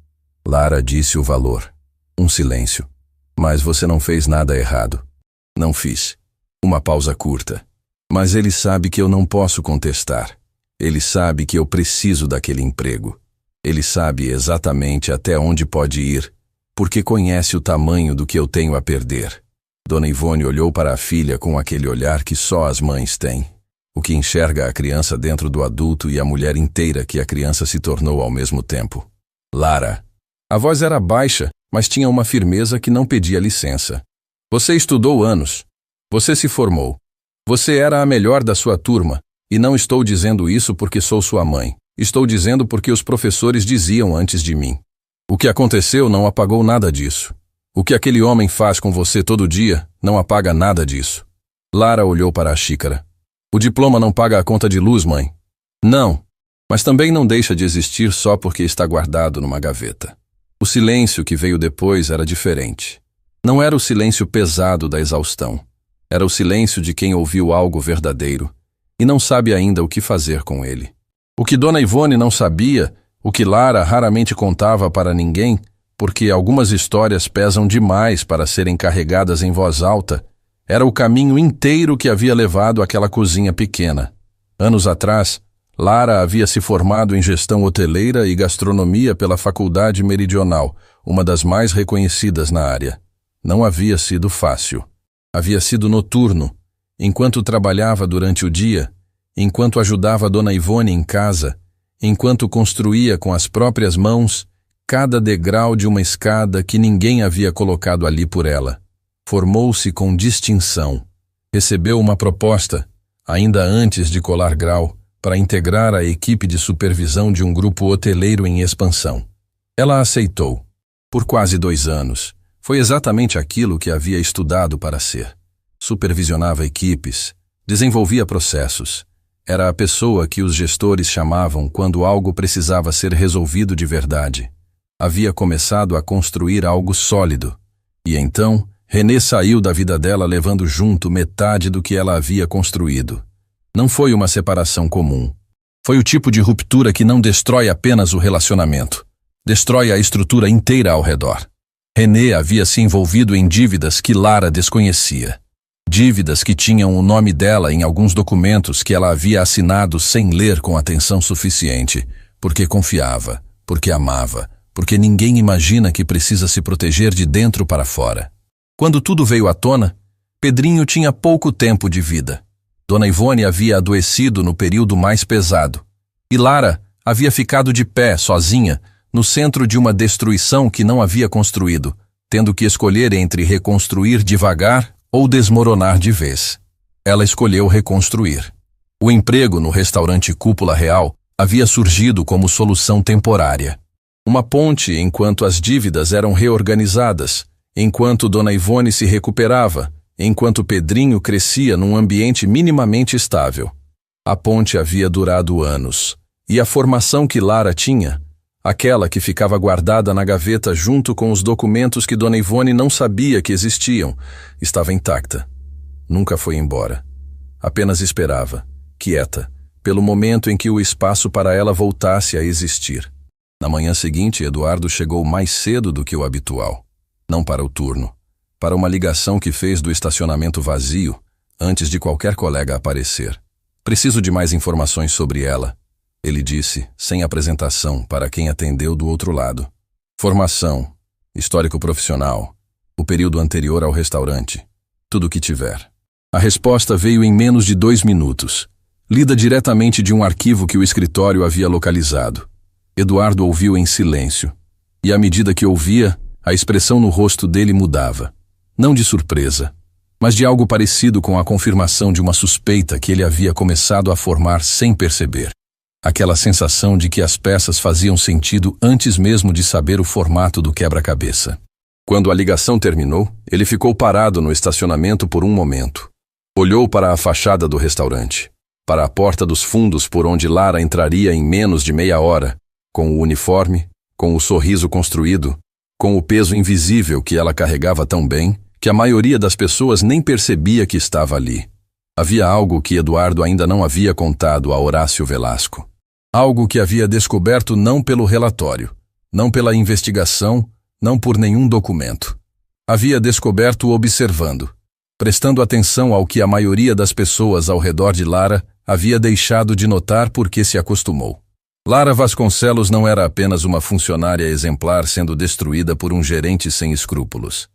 Lara disse o valor. Um silêncio. Mas você não fez nada errado. Não fiz. Uma pausa curta. Mas ele sabe que eu não posso contestar. Ele sabe que eu preciso daquele emprego. Ele sabe exatamente até onde pode ir, porque conhece o tamanho do que eu tenho a perder. Dona Ivone olhou para a filha com aquele olhar que só as mães têm. O que enxerga a criança dentro do adulto e a mulher inteira que a criança se tornou ao mesmo tempo. Lara. A voz era baixa, mas tinha uma firmeza que não pedia licença. Você estudou anos. Você se formou. Você era a melhor da sua turma, e não estou dizendo isso porque sou sua mãe. Estou dizendo porque os professores diziam antes de mim. O que aconteceu não apagou nada disso. O que aquele homem faz com você todo dia não apaga nada disso. Lara olhou para a xícara. O diploma não paga a conta de luz, mãe. Não, mas também não deixa de existir só porque está guardado numa gaveta. O silêncio que veio depois era diferente. Não era o silêncio pesado da exaustão. Era o silêncio de quem ouviu algo verdadeiro e não sabe ainda o que fazer com ele. O que Dona Ivone não sabia, o que Lara raramente contava para ninguém, porque algumas histórias pesam demais para serem carregadas em voz alta, era o caminho inteiro que havia levado àquela cozinha pequena. Anos atrás, Lara havia se formado em gestão hoteleira e gastronomia pela Faculdade Meridional, uma das mais reconhecidas na área. Não havia sido fácil. Havia sido noturno, enquanto trabalhava durante o dia, enquanto ajudava Dona Ivone em casa, enquanto construía com as próprias mãos cada degrau de uma escada que ninguém havia colocado ali por ela. Formou-se com distinção. Recebeu uma proposta, ainda antes de colar grau, para integrar a equipe de supervisão de um grupo hoteleiro em expansão. Ela aceitou. Por quase 2 anos. Foi exatamente aquilo que havia estudado para ser. Supervisionava equipes, desenvolvia processos. Era a pessoa que os gestores chamavam quando algo precisava ser resolvido de verdade. Havia começado a construir algo sólido. E então, René saiu da vida dela levando junto metade do que ela havia construído. Não foi uma separação comum. Foi o tipo de ruptura que não destrói apenas o relacionamento. Destrói a estrutura inteira ao redor. René havia se envolvido em dívidas que Lara desconhecia. Dívidas que tinham o nome dela em alguns documentos que ela havia assinado sem ler com atenção suficiente, porque confiava, porque amava, porque ninguém imagina que precisa se proteger de dentro para fora. Quando tudo veio à tona, Pedrinho tinha pouco tempo de vida. Dona Ivone havia adoecido no período mais pesado. E Lara havia ficado de pé, sozinha, no centro de uma destruição que não havia construído, tendo que escolher entre reconstruir devagar ou desmoronar de vez. Ela escolheu reconstruir. O emprego no restaurante Cúpula Real havia surgido como solução temporária. Uma ponte enquanto as dívidas eram reorganizadas, enquanto Dona Ivone se recuperava, enquanto Pedrinho crescia num ambiente minimamente estável. A ponte havia durado anos, e a formação que Lara tinha, aquela que ficava guardada na gaveta junto com os documentos que Dona Ivone não sabia que existiam, estava intacta. Nunca foi embora. Apenas esperava, quieta, pelo momento em que o espaço para ela voltasse a existir. Na manhã seguinte, Eduardo chegou mais cedo do que o habitual. Não para o turno. Para uma ligação que fez do estacionamento vazio, antes de qualquer colega aparecer. Preciso de mais informações sobre ela, ele disse, sem apresentação, para quem atendeu do outro lado. Formação, histórico profissional, o período anterior ao restaurante, tudo o que tiver. A resposta veio em menos de 2 minutos, lida diretamente de um arquivo que o escritório havia localizado. Eduardo ouviu em silêncio, e à medida que ouvia, a expressão no rosto dele mudava. Não de surpresa, mas de algo parecido com a confirmação de uma suspeita que ele havia começado a formar sem perceber. Aquela sensação de que as peças faziam sentido antes mesmo de saber o formato do quebra-cabeça. Quando a ligação terminou, ele ficou parado no estacionamento por um momento. Olhou para a fachada do restaurante, para a porta dos fundos por onde Lara entraria em menos de meia hora, com o uniforme, com o sorriso construído, com o peso invisível que ela carregava tão bem, que a maioria das pessoas nem percebia que estava ali. Havia algo que Eduardo ainda não havia contado a Horácio Velasco. Algo que havia descoberto não pelo relatório, não pela investigação, não por nenhum documento. Havia descoberto observando, prestando atenção ao que a maioria das pessoas ao redor de Lara havia deixado de notar porque se acostumou. Lara Vasconcelos não era apenas uma funcionária exemplar sendo destruída por um gerente sem escrúpulos.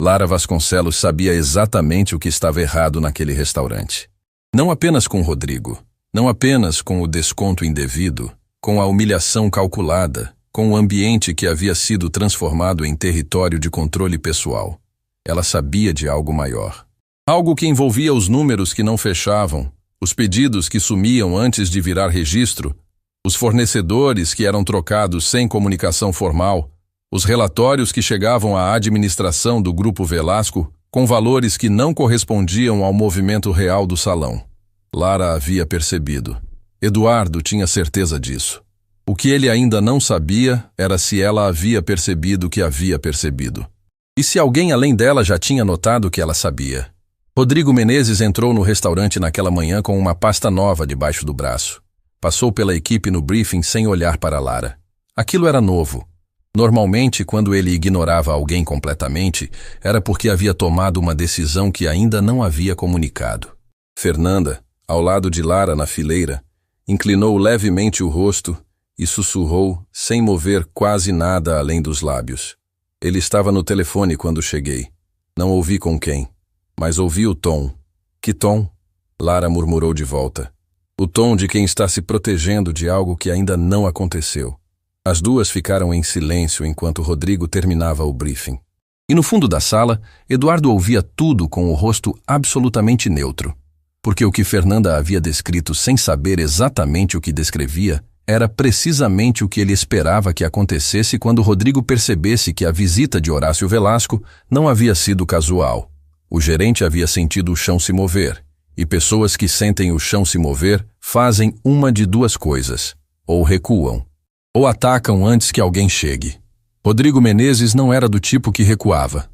Lara Vasconcelos sabia exatamente o que estava errado naquele restaurante. Não apenas com Rodrigo, não apenas com o desconto indevido, com a humilhação calculada, com o ambiente que havia sido transformado em território de controle pessoal. Ela sabia de algo maior. Algo que envolvia os números que não fechavam, os pedidos que sumiam antes de virar registro, os fornecedores que eram trocados sem comunicação formal, os relatórios que chegavam à administração do Grupo Velasco com valores que não correspondiam ao movimento real do salão. Lara havia percebido. Eduardo tinha certeza disso. O que ele ainda não sabia era se ela havia percebido que havia percebido. E se alguém além dela já tinha notado que ela sabia. Rodrigo Menezes entrou no restaurante naquela manhã com uma pasta nova debaixo do braço. Passou pela equipe no briefing sem olhar para Lara. Aquilo era novo. Normalmente, quando ele ignorava alguém completamente, era porque havia tomado uma decisão que ainda não havia comunicado. Fernanda, ao lado de Lara na fileira, Inclinou levemente o rosto e sussurrou, sem mover quase nada além dos lábios. Ele estava no telefone quando cheguei. Não ouvi com quem, mas ouvi o tom. Que tom? Lara murmurou de volta. O tom de quem está se protegendo de algo que ainda não aconteceu. As duas ficaram em silêncio enquanto Rodrigo terminava o briefing. E no fundo da sala, Eduardo ouvia tudo com o rosto absolutamente neutro. Porque o que Fernanda havia descrito sem saber exatamente o que descrevia era precisamente o que ele esperava que acontecesse quando Rodrigo percebesse que a visita de Horácio Velasco não havia sido casual. O gerente havia sentido o chão se mover, e pessoas que sentem o chão se mover fazem uma de duas coisas: ou recuam, ou atacam antes que alguém chegue. Rodrigo Menezes não era do tipo que recuava.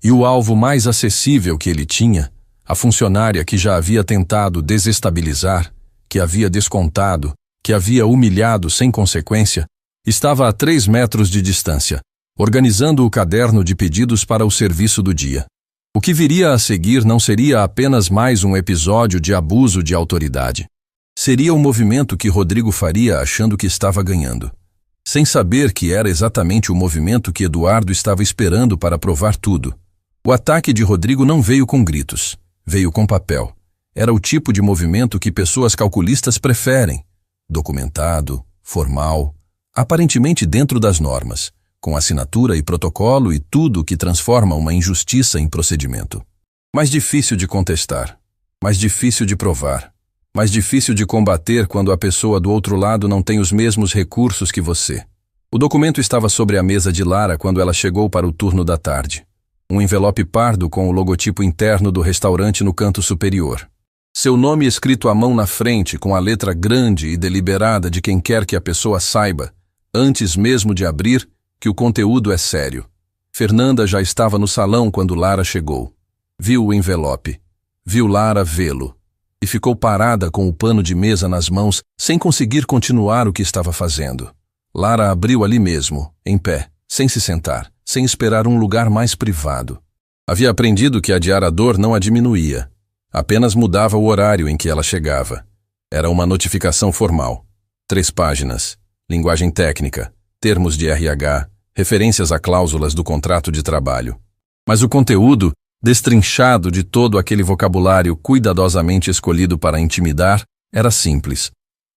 E o alvo mais acessível que ele tinha, a funcionária que já havia tentado desestabilizar, que havia descontado, que havia humilhado sem consequência, estava a 3 metros de distância, organizando o caderno de pedidos para o serviço do dia. O que viria a seguir não seria apenas mais um episódio de abuso de autoridade. Seria o movimento que Rodrigo faria achando que estava ganhando, sem saber que era exatamente o movimento que Eduardo estava esperando para provar tudo. O ataque de Rodrigo não veio com gritos, veio com papel. Era o tipo de movimento que pessoas calculistas preferem. Documentado, formal, aparentemente dentro das normas, com assinatura e protocolo e tudo o que transforma uma injustiça em procedimento. Mais difícil de contestar, mais difícil de provar, mais difícil de combater quando a pessoa do outro lado não tem os mesmos recursos que você. O documento estava sobre a mesa de Lara quando ela chegou para o turno da tarde. Um envelope pardo com o logotipo interno do restaurante no canto superior. Seu nome escrito à mão na frente com a letra grande e deliberada de quem quer que a pessoa saiba, antes mesmo de abrir, que o conteúdo é sério. Fernanda já estava no salão quando Lara chegou. Viu o envelope. Viu Lara vê-lo. E ficou parada com o pano de mesa nas mãos, sem conseguir continuar o que estava fazendo. Lara abriu ali mesmo, em pé, sem se sentar, sem esperar um lugar mais privado. Havia aprendido que adiar a dor não a diminuía. Apenas mudava o horário em que ela chegava. Era uma notificação formal. 3 páginas. Linguagem técnica, termos de RH, referências a cláusulas do contrato de trabalho. Mas o conteúdo, destrinchado de todo aquele vocabulário cuidadosamente escolhido para intimidar, era simples.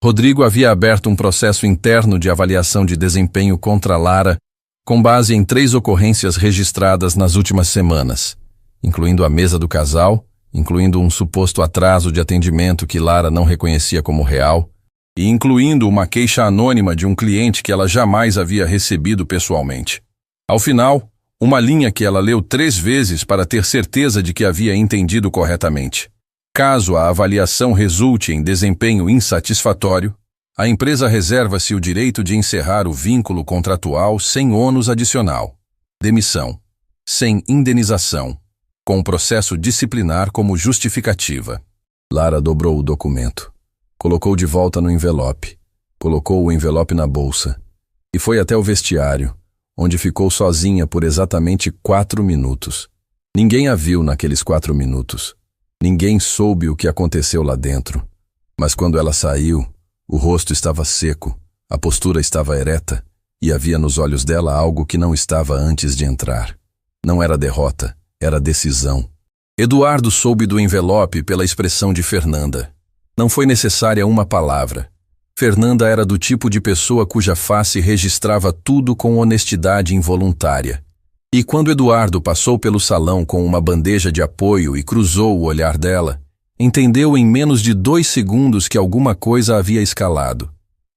Rodrigo havia aberto um processo interno de avaliação de desempenho contra Lara, com base em 3 ocorrências registradas nas últimas semanas, incluindo a mesa do casal, incluindo um suposto atraso de atendimento que Lara não reconhecia como real, e incluindo uma queixa anônima de um cliente que ela jamais havia recebido pessoalmente. Ao final, uma linha que ela leu 3 vezes para ter certeza de que havia entendido corretamente. Caso a avaliação resulte em desempenho insatisfatório, a empresa reserva-se o direito de encerrar o vínculo contratual sem ônus adicional. Demissão. Sem indenização. Com o processo disciplinar como justificativa. Lara dobrou o documento. Colocou de volta no envelope. Colocou o envelope na bolsa. E foi até o vestiário, onde ficou sozinha por exatamente 4 minutos. Ninguém a viu naqueles 4 minutos. Ninguém soube o que aconteceu lá dentro. Mas quando ela saiu, o rosto estava seco, a postura estava ereta, e havia nos olhos dela algo que não estava antes de entrar. Não era derrota. Era decisão. Eduardo soube do envelope pela expressão de Fernanda. Não foi necessária uma palavra. Fernanda era do tipo de pessoa cuja face registrava tudo com honestidade involuntária. E quando Eduardo passou pelo salão com uma bandeja de apoio e cruzou o olhar dela, entendeu em menos de 2 segundos que alguma coisa havia escalado.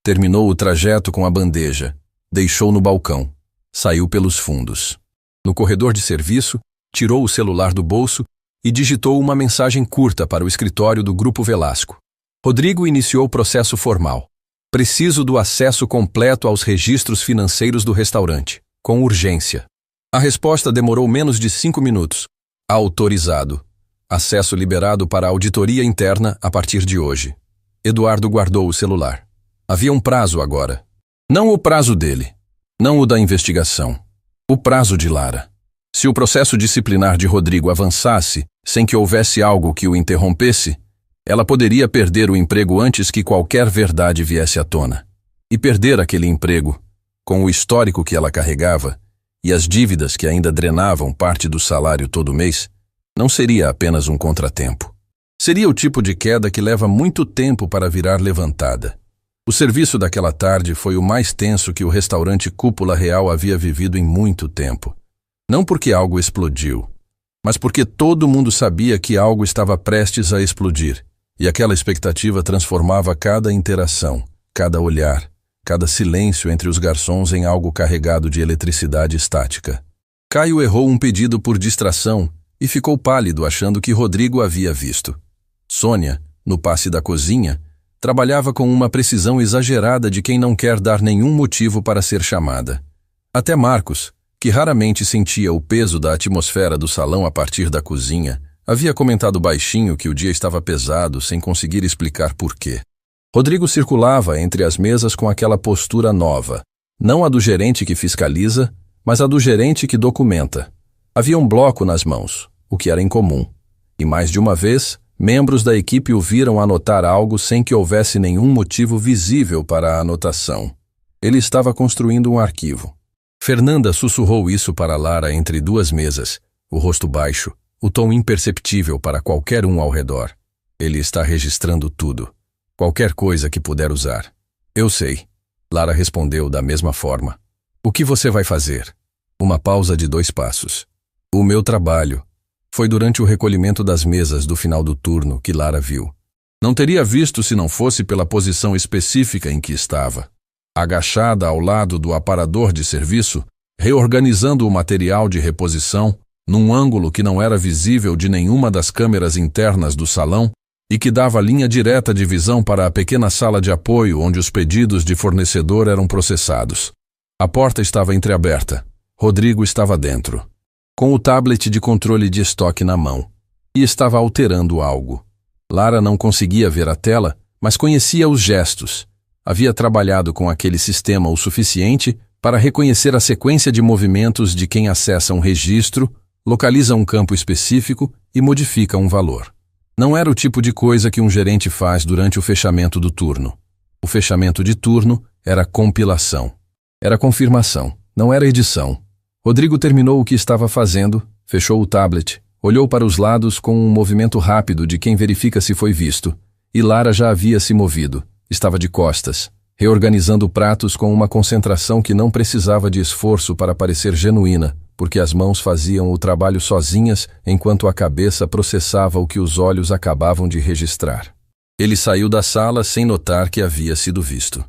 Terminou o trajeto com a bandeja. Deixou no balcão. Saiu pelos fundos. No corredor de serviço, tirou o celular do bolso e digitou uma mensagem curta para o escritório do Grupo Velasco. Rodrigo iniciou o processo formal. Preciso do acesso completo aos registros financeiros do restaurante, com urgência. A resposta demorou menos de 5 minutos. Autorizado. Acesso liberado para a auditoria interna a partir de hoje. Eduardo guardou o celular. Havia um prazo agora. Não o prazo dele. Não o da investigação. O prazo de Lara. Se o processo disciplinar de Rodrigo avançasse, sem que houvesse algo que o interrompesse, Ela poderia perder o emprego antes que qualquer verdade viesse à tona. E perder aquele emprego, com o histórico que ela carregava e as dívidas que ainda drenavam parte do salário todo mês, não seria apenas um contratempo. Seria o tipo de queda que leva muito tempo para virar levantada. O serviço daquela tarde foi o mais tenso que o restaurante Cúpula Real havia vivido em muito tempo. Não porque algo explodiu, mas porque todo mundo sabia que algo estava prestes a explodir, e aquela expectativa transformava cada interação, cada olhar, cada silêncio entre os garçons em algo carregado de eletricidade estática. Caio errou um pedido por distração e ficou pálido achando que Rodrigo havia visto. Sônia, no passe da cozinha, trabalhava com uma precisão exagerada de quem não quer dar nenhum motivo para ser chamada. Até Marcos, que raramente sentia o peso da atmosfera do salão a partir da cozinha, havia comentado baixinho que o dia estava pesado sem conseguir explicar por quê. Rodrigo circulava entre as mesas com aquela postura nova, não a do gerente que fiscaliza, mas a do gerente que documenta. Havia um bloco nas mãos, o que era incomum, e mais de uma vez, membros da equipe o viram anotar algo sem que houvesse nenhum motivo visível para a anotação. Ele estava construindo um arquivo. Fernanda sussurrou isso para Lara entre duas mesas, o rosto baixo, o tom imperceptível para qualquer um ao redor. Ele está registrando tudo, qualquer coisa que puder usar. Eu sei. Lara respondeu da mesma forma. O que você vai fazer? Uma pausa de 2 passos. O meu trabalho. Foi durante o recolhimento das mesas do final do turno que Lara viu. Não teria visto se não fosse pela posição específica em que estava. Agachada ao lado do aparador de serviço, reorganizando o material de reposição, num ângulo que não era visível de nenhuma das câmeras internas do salão e que dava linha direta de visão para a pequena sala de apoio onde os pedidos de fornecedor eram processados. A porta estava entreaberta. Rodrigo estava dentro, com o tablet de controle de estoque na mão, e estava alterando algo. Lara não conseguia ver a tela, mas conhecia os gestos. Havia trabalhado com aquele sistema o suficiente para reconhecer a sequência de movimentos de quem acessa um registro, localiza um campo específico e modifica um valor. Não era o tipo de coisa que um gerente faz durante o fechamento do turno. O fechamento de turno era compilação. Era confirmação, não era edição. Rodrigo terminou o que estava fazendo, fechou o tablet, olhou para os lados com um movimento rápido de quem verifica se foi visto, e Lara já havia se movido, estava de costas, reorganizando pratos com uma concentração que não precisava de esforço para parecer genuína, porque as mãos faziam o trabalho sozinhas enquanto a cabeça processava o que os olhos acabavam de registrar. Ele saiu da sala sem notar que havia sido visto.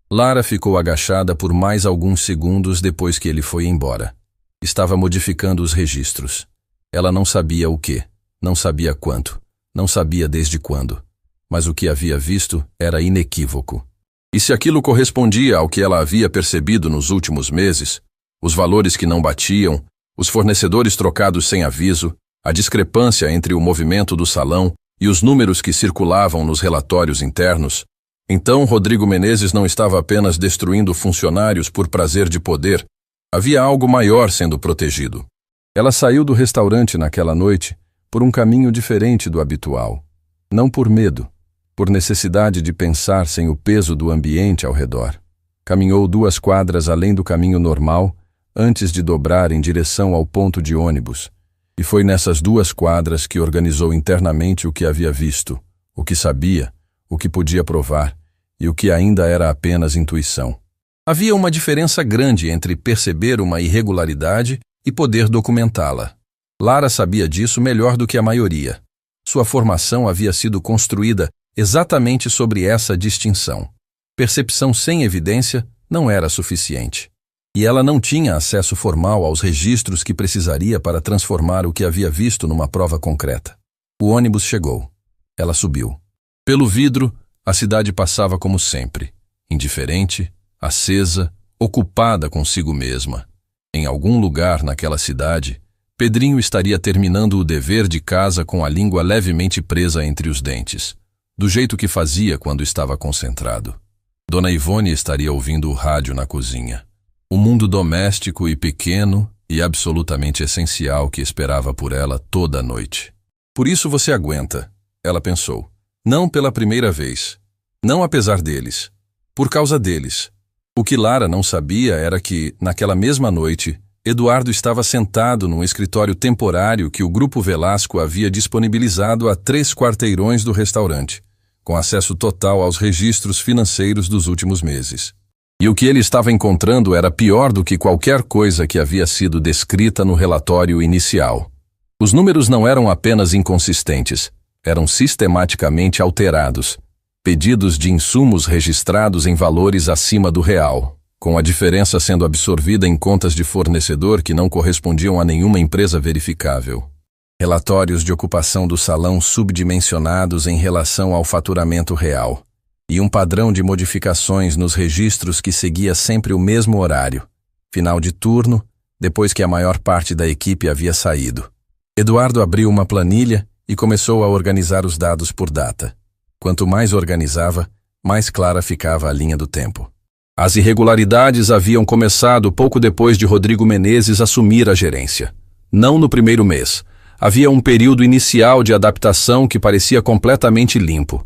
Lara ficou agachada por mais alguns segundos depois que ele foi embora. Estava modificando os registros. Ela não sabia o que, não sabia quanto, não sabia desde quando, mas o que havia visto era inequívoco. E se aquilo correspondia ao que ela havia percebido nos últimos meses, os valores que não batiam, os fornecedores trocados sem aviso, a discrepância entre o movimento do salão e os números que circulavam nos relatórios internos, então Rodrigo Menezes não estava apenas destruindo funcionários por prazer de poder, havia algo maior sendo protegido. Ela saiu do restaurante naquela noite por um caminho diferente do habitual. Não por medo, por necessidade de pensar sem o peso do ambiente ao redor. Caminhou 2 quadras além do caminho normal, antes de dobrar em direção ao ponto de ônibus, e foi nessas 2 quadras que organizou internamente o que havia visto, o que sabia, o que podia provar, e o que ainda era apenas intuição. Havia uma diferença grande entre perceber uma irregularidade e poder documentá-la. Lara sabia disso melhor do que a maioria. Sua formação havia sido construída exatamente sobre essa distinção. Percepção sem evidência não era suficiente. E ela não tinha acesso formal aos registros que precisaria para transformar o que havia visto numa prova concreta. O ônibus chegou. Ela subiu. Pelo vidro, a cidade passava como sempre, indiferente, acesa, ocupada consigo mesma. Em algum lugar naquela cidade, Pedrinho estaria terminando o dever de casa com a língua levemente presa entre os dentes, do jeito que fazia quando estava concentrado. Dona Ivone estaria ouvindo o rádio na cozinha. O mundo doméstico e pequeno e absolutamente essencial que esperava por ela toda a noite. Por isso você aguenta, ela pensou. Não pela primeira vez. Não apesar deles. Por causa deles. O que Lara não sabia era que, naquela mesma noite, Eduardo estava sentado num escritório temporário que o Grupo Velasco havia disponibilizado a 3 quarteirões do restaurante, com acesso total aos registros financeiros dos últimos meses. E o que ele estava encontrando era pior do que qualquer coisa que havia sido descrita no relatório inicial. Os números não eram apenas inconsistentes, eram sistematicamente alterados. Pedidos de insumos registrados em valores acima do real, com a diferença sendo absorvida em contas de fornecedor que não correspondiam a nenhuma empresa verificável. Relatórios de ocupação do salão subdimensionados em relação ao faturamento real. E um padrão de modificações nos registros que seguia sempre o mesmo horário, final de turno, depois que a maior parte da equipe havia saído. Eduardo abriu uma planilha e começou a organizar os dados por data. Quanto mais organizava, mais clara ficava a linha do tempo. As irregularidades haviam começado pouco depois de Rodrigo Menezes assumir a gerência. Não no primeiro mês. Havia um período inicial de adaptação que parecia completamente limpo.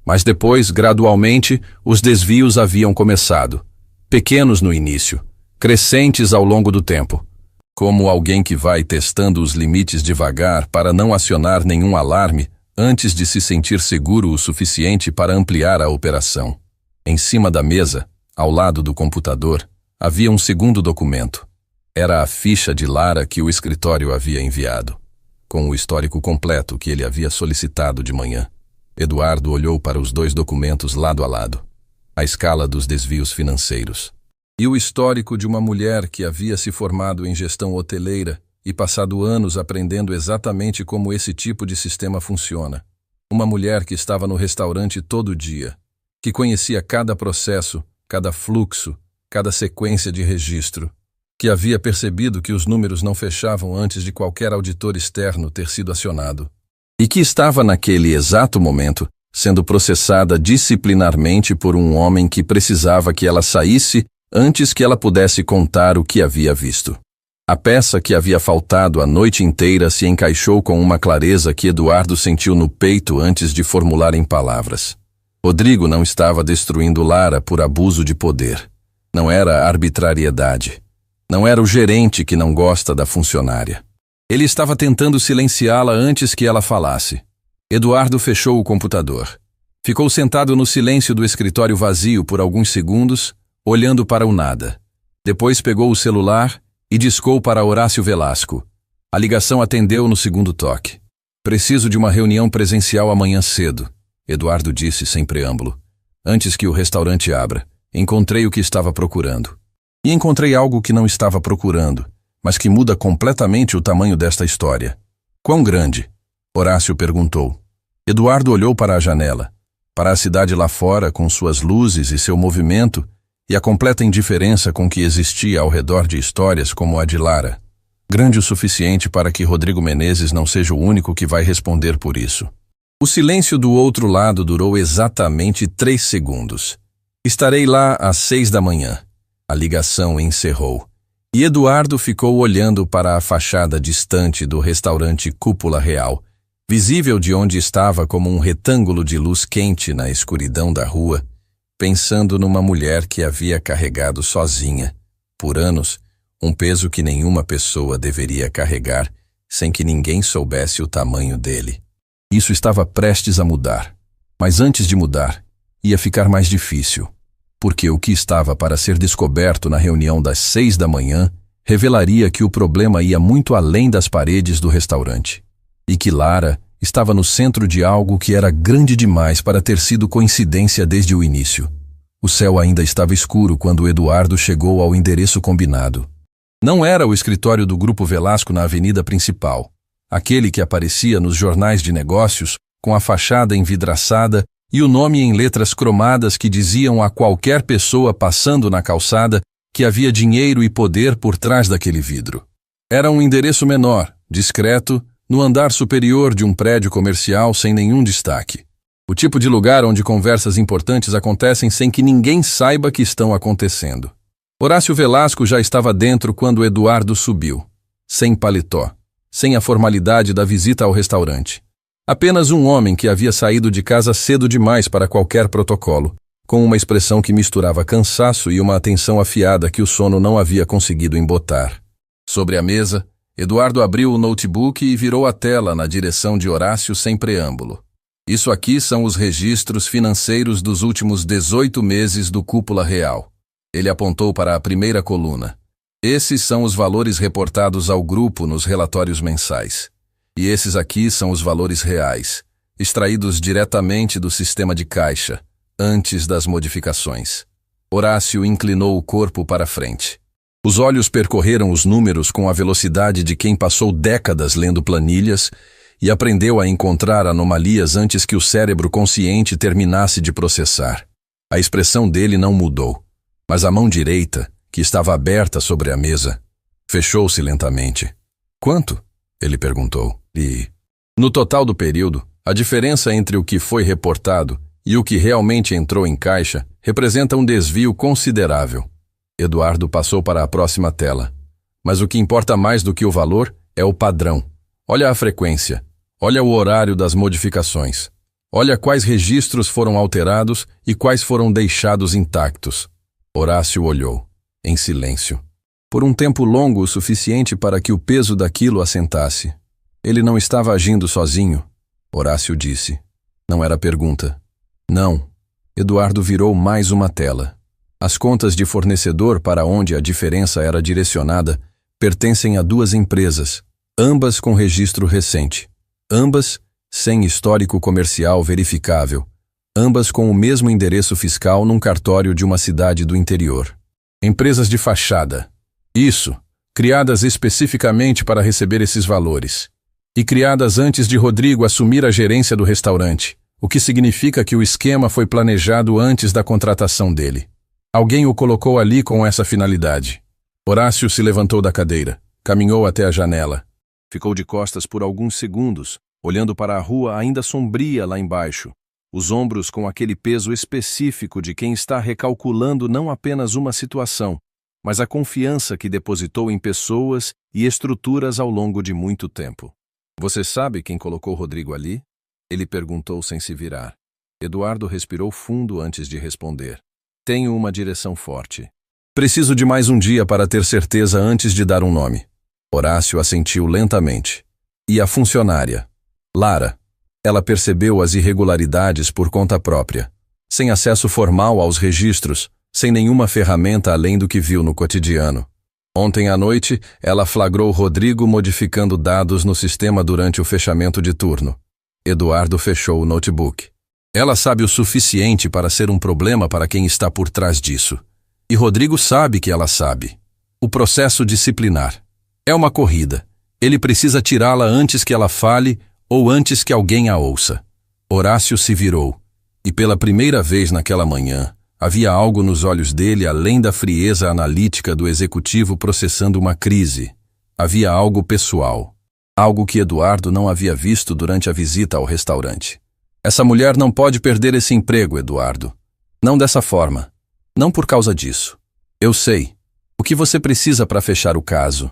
Mas depois, gradualmente, os desvios haviam começado. Pequenos no início, crescentes ao longo do tempo. Como alguém que vai testando os limites devagar para não acionar nenhum alarme antes de se sentir seguro o suficiente para ampliar a operação. Em cima da mesa, ao lado do computador, havia um segundo documento. Era a ficha de Lara que o escritório havia enviado, com o histórico completo que ele havia solicitado de manhã. Eduardo olhou para os 2 documentos lado a lado. A escala dos desvios financeiros. E o histórico de uma mulher que havia se formado em gestão hoteleira e passado anos aprendendo exatamente como esse tipo de sistema funciona. Uma mulher que estava no restaurante todo dia, que conhecia cada processo, cada fluxo, cada sequência de registro, que havia percebido que os números não fechavam antes de qualquer auditor externo ter sido acionado. E que estava naquele exato momento sendo processada disciplinarmente por um homem que precisava que ela saísse antes que ela pudesse contar o que havia visto. A peça que havia faltado a noite inteira se encaixou com uma clareza que Eduardo sentiu no peito antes de formular em palavras. Rodrigo não estava destruindo Lara por abuso de poder. Não era arbitrariedade. Não era o gerente que não gosta da funcionária. Ele estava tentando silenciá-la antes que ela falasse. Eduardo fechou o computador. Ficou sentado no silêncio do escritório vazio por alguns segundos, olhando para o nada. Depois pegou o celular e discou para Horácio Velasco. A ligação atendeu no segundo toque. Preciso de uma reunião presencial amanhã cedo, Eduardo disse sem preâmbulo. Antes que o restaurante abra, encontrei o que estava procurando. E encontrei algo que não estava procurando, mas que muda completamente o tamanho desta história. Quão grande? Horácio perguntou. Eduardo olhou para a janela, para a cidade lá fora com suas luzes e seu movimento e a completa indiferença com que existia ao redor de histórias como a de Lara. Grande o suficiente para que Rodrigo Menezes não seja o único que vai responder por isso. O silêncio do outro lado durou exatamente 3 segundos. Estarei lá às 6 da manhã. A ligação encerrou. E Eduardo ficou olhando para a fachada distante do restaurante Cúpula Real, visível de onde estava como um retângulo de luz quente na escuridão da rua, pensando numa mulher que havia carregado sozinha, por anos, um peso que nenhuma pessoa deveria carregar sem que ninguém soubesse o tamanho dele. Isso estava prestes a mudar, mas antes de mudar, ia ficar mais difícil. Porque o que estava para ser descoberto na reunião das 6 da manhã revelaria que o problema ia muito além das paredes do restaurante. E que Lara estava no centro de algo que era grande demais para ter sido coincidência desde o início. O céu ainda estava escuro quando Eduardo chegou ao endereço combinado. Não era o escritório do Grupo Velasco na avenida principal, aquele que aparecia nos jornais de negócios com a fachada envidraçada e o nome em letras cromadas que diziam a qualquer pessoa passando na calçada que havia dinheiro e poder por trás daquele vidro. Era um endereço menor, discreto, no andar superior de um prédio comercial sem nenhum destaque. O tipo de lugar onde conversas importantes acontecem sem que ninguém saiba que estão acontecendo. Horácio Velasco já estava dentro quando Eduardo subiu, sem paletó, sem a formalidade da visita ao restaurante. Apenas um homem que havia saído de casa cedo demais para qualquer protocolo, com uma expressão que misturava cansaço e uma atenção afiada que o sono não havia conseguido embotar. Sobre a mesa, Eduardo abriu o notebook e virou a tela na direção de Horácio sem preâmbulo. Isso aqui são os registros financeiros dos últimos 18 meses do Cúpula Real. Ele apontou para a primeira coluna. Esses são os valores reportados ao grupo nos relatórios mensais. E esses aqui são os valores reais, extraídos diretamente do sistema de caixa, antes das modificações. Horácio inclinou o corpo para frente. Os olhos percorreram os números com a velocidade de quem passou décadas lendo planilhas e aprendeu a encontrar anomalias antes que o cérebro consciente terminasse de processar. A expressão dele não mudou, mas a mão direita, que estava aberta sobre a mesa, fechou-se lentamente. Quanto? Ele perguntou. No total do período, a diferença entre o que foi reportado e o que realmente entrou em caixa representa um desvio considerável. Eduardo passou para a próxima tela. Mas o que importa mais do que o valor é o padrão. Olha a frequência. Olha o horário das modificações. Olha quais registros foram alterados e quais foram deixados intactos. Horácio olhou, em silêncio. Por um tempo longo o suficiente para que o peso daquilo assentasse. Ele não estava agindo sozinho, Horácio disse. Não era pergunta. Não. Eduardo virou mais uma tela. As contas de fornecedor para onde a diferença era direcionada pertencem a duas empresas, ambas com registro recente, ambas sem histórico comercial verificável, ambas com o mesmo endereço fiscal num cartório de uma cidade do interior. Empresas de fachada. Isso, criadas especificamente para receber esses valores. E criadas antes de Rodrigo assumir a gerência do restaurante, o que significa que o esquema foi planejado antes da contratação dele. Alguém o colocou ali com essa finalidade. Horácio se levantou da cadeira, caminhou até a janela. Ficou de costas por alguns segundos, olhando para a rua ainda sombria lá embaixo, os ombros com aquele peso específico de quem está recalculando não apenas uma situação, mas a confiança que depositou em pessoas e estruturas ao longo de muito tempo. Você sabe quem colocou Rodrigo ali? Ele perguntou sem se virar. Eduardo respirou fundo antes de responder. Tenho uma direção forte. Preciso de mais um dia para ter certeza antes de dar um nome. Horácio assentiu lentamente. E a funcionária? Lara. Ela percebeu as irregularidades por conta própria, sem acesso formal aos registros, sem nenhuma ferramenta além do que viu no cotidiano. Ontem à noite, ela flagrou Rodrigo modificando dados no sistema durante o fechamento de turno. Eduardo fechou o notebook. Ela sabe o suficiente para ser um problema para quem está por trás disso. E Rodrigo sabe que ela sabe. O processo disciplinar. É uma corrida. Ele precisa tirá-la antes que ela fale ou antes que alguém a ouça. Horácio se virou. E pela primeira vez naquela manhã, havia algo nos olhos dele além da frieza analítica do executivo processando uma crise. Havia algo pessoal. Algo que Eduardo não havia visto durante a visita ao restaurante. Essa mulher não pode perder esse emprego, Eduardo. Não dessa forma. Não por causa disso. Eu sei. O que você precisa para fechar o caso?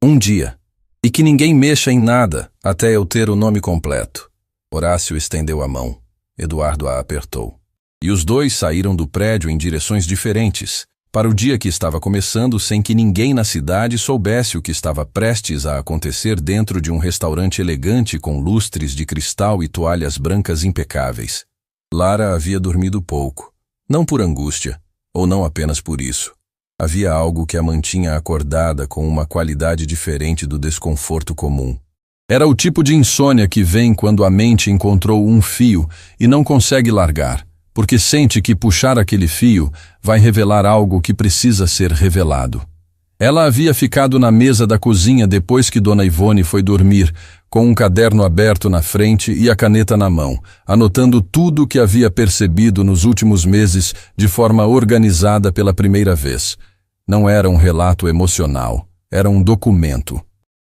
Um dia. E que ninguém mexa em nada até eu ter o nome completo. Horácio estendeu a mão. Eduardo a apertou. E os dois saíram do prédio em direções diferentes, para o dia que estava começando sem que ninguém na cidade soubesse o que estava prestes a acontecer dentro de um restaurante elegante com lustres de cristal e toalhas brancas impecáveis. Lara havia dormido pouco, não por angústia, ou não apenas por isso. Havia algo que a mantinha acordada com uma qualidade diferente do desconforto comum. Era o tipo de insônia que vem quando a mente encontrou um fio e não consegue largar, porque sente que puxar aquele fio vai revelar algo que precisa ser revelado. Ela havia ficado na mesa da cozinha depois que Dona Ivone foi dormir, com um caderno aberto na frente e a caneta na mão, anotando tudo o que havia percebido nos últimos meses de forma organizada pela primeira vez. Não era um relato emocional, era um documento.